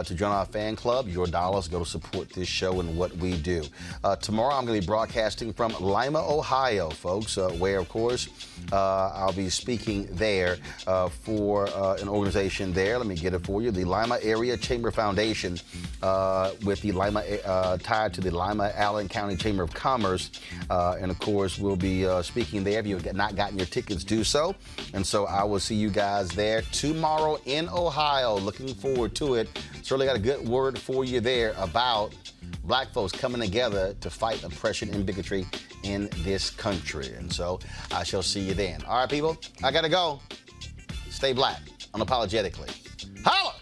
to join our fan club. Your dollars go to support this show and what we do. Tomorrow, I'm going to be broadcasting from Lima, Ohio, folks, where, of course, I'll be speaking there for an organization there. Let me get it for you. The Lima Area Chamber Foundation, with the Lima tied to the Lima Allen County Chamber of Commerce, and of course we'll be speaking there. If you've not gotten your tickets, do so. And so I will see you guys there tomorrow in Ohio. Looking forward to it. Certainly got a good word for you there about black folks coming together to fight oppression and bigotry in this country. And so I shall see you then. All right, people, I gotta go. Stay black unapologetically. Holla!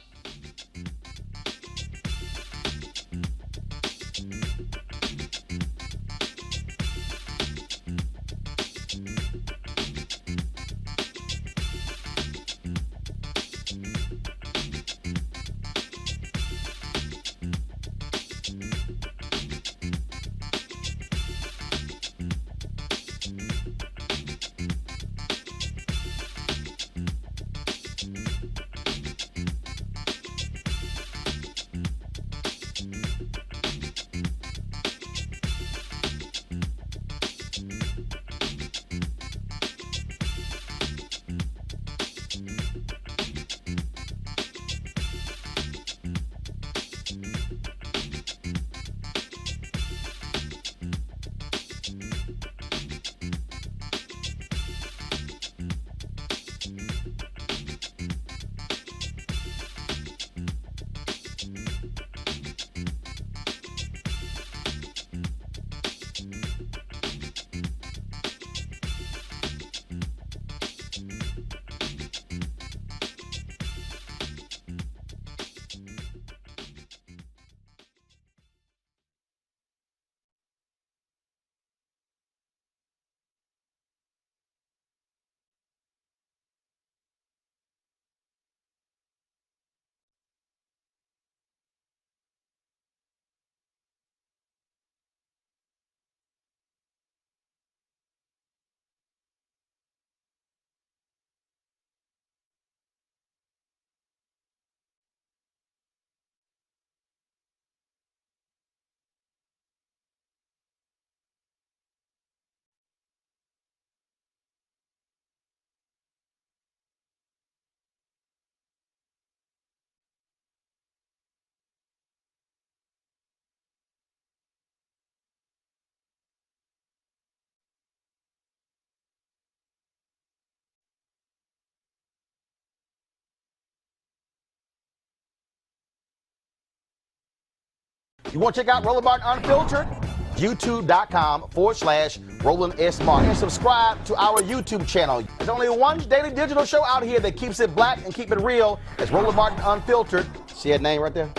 You want to check out Roland Martin Unfiltered? YouTube.com/Roland S. Martin. And subscribe to our YouTube channel. There's only one daily digital show out here that keeps it black and keep it real. It's Roland Martin Unfiltered. See that name right there?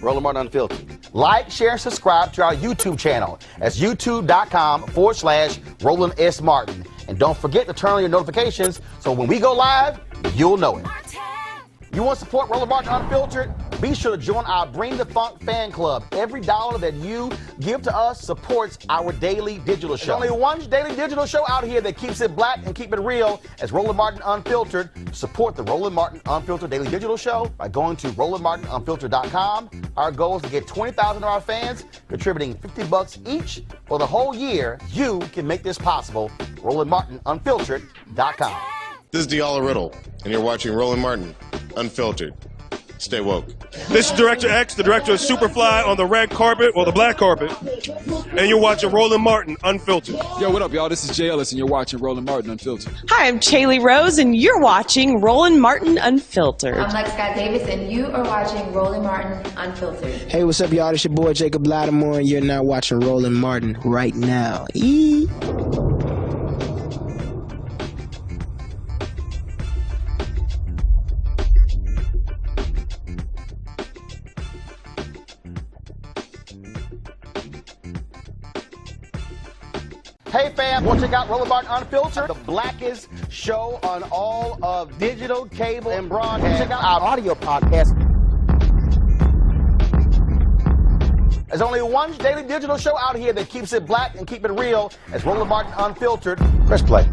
Roland Martin Unfiltered. Like, share, and subscribe to our YouTube channel. That's YouTube.com/Roland S. Martin. And don't forget to turn on your notifications so when we go live, you'll know it. You want to support Roland Martin Unfiltered? Be sure to join our Bring the Funk fan club. Every dollar that you give to us supports our daily digital show. There's only one daily digital show out here that keeps it black and keep it real. It's Roland Martin Unfiltered. Support the Roland Martin Unfiltered daily digital show by going to RolandMartinUnfiltered.com. Our goal is to get 20,000 of our fans contributing $50 each for the whole year. You can make this possible. RolandMartinUnfiltered.com. This is Diala Riddle, and you're watching Roland Martin Unfiltered. Stay woke. This is Director X, the director of Superfly on the red carpet or the black carpet, and you're watching Roland Martin Unfiltered. Yo, what up, y'all? This is Jay Ellis, and you're watching Roland Martin Unfiltered. Hi, I'm Chaley Rose, and you're watching Roland Martin Unfiltered. I'm Lex Scott Davis, and you are watching Roland Martin Unfiltered. Hey, what's up, y'all? It's your boy Jacob Lattimore, and you're now watching Roland Martin right now. Hey fam, want to check out Roland Martin Unfiltered? The blackest show on all of digital, cable, and broadcast. Check out our audio podcast. There's only one daily digital show out here that keeps it black and keep it real. It's Roland Martin Unfiltered. Press play.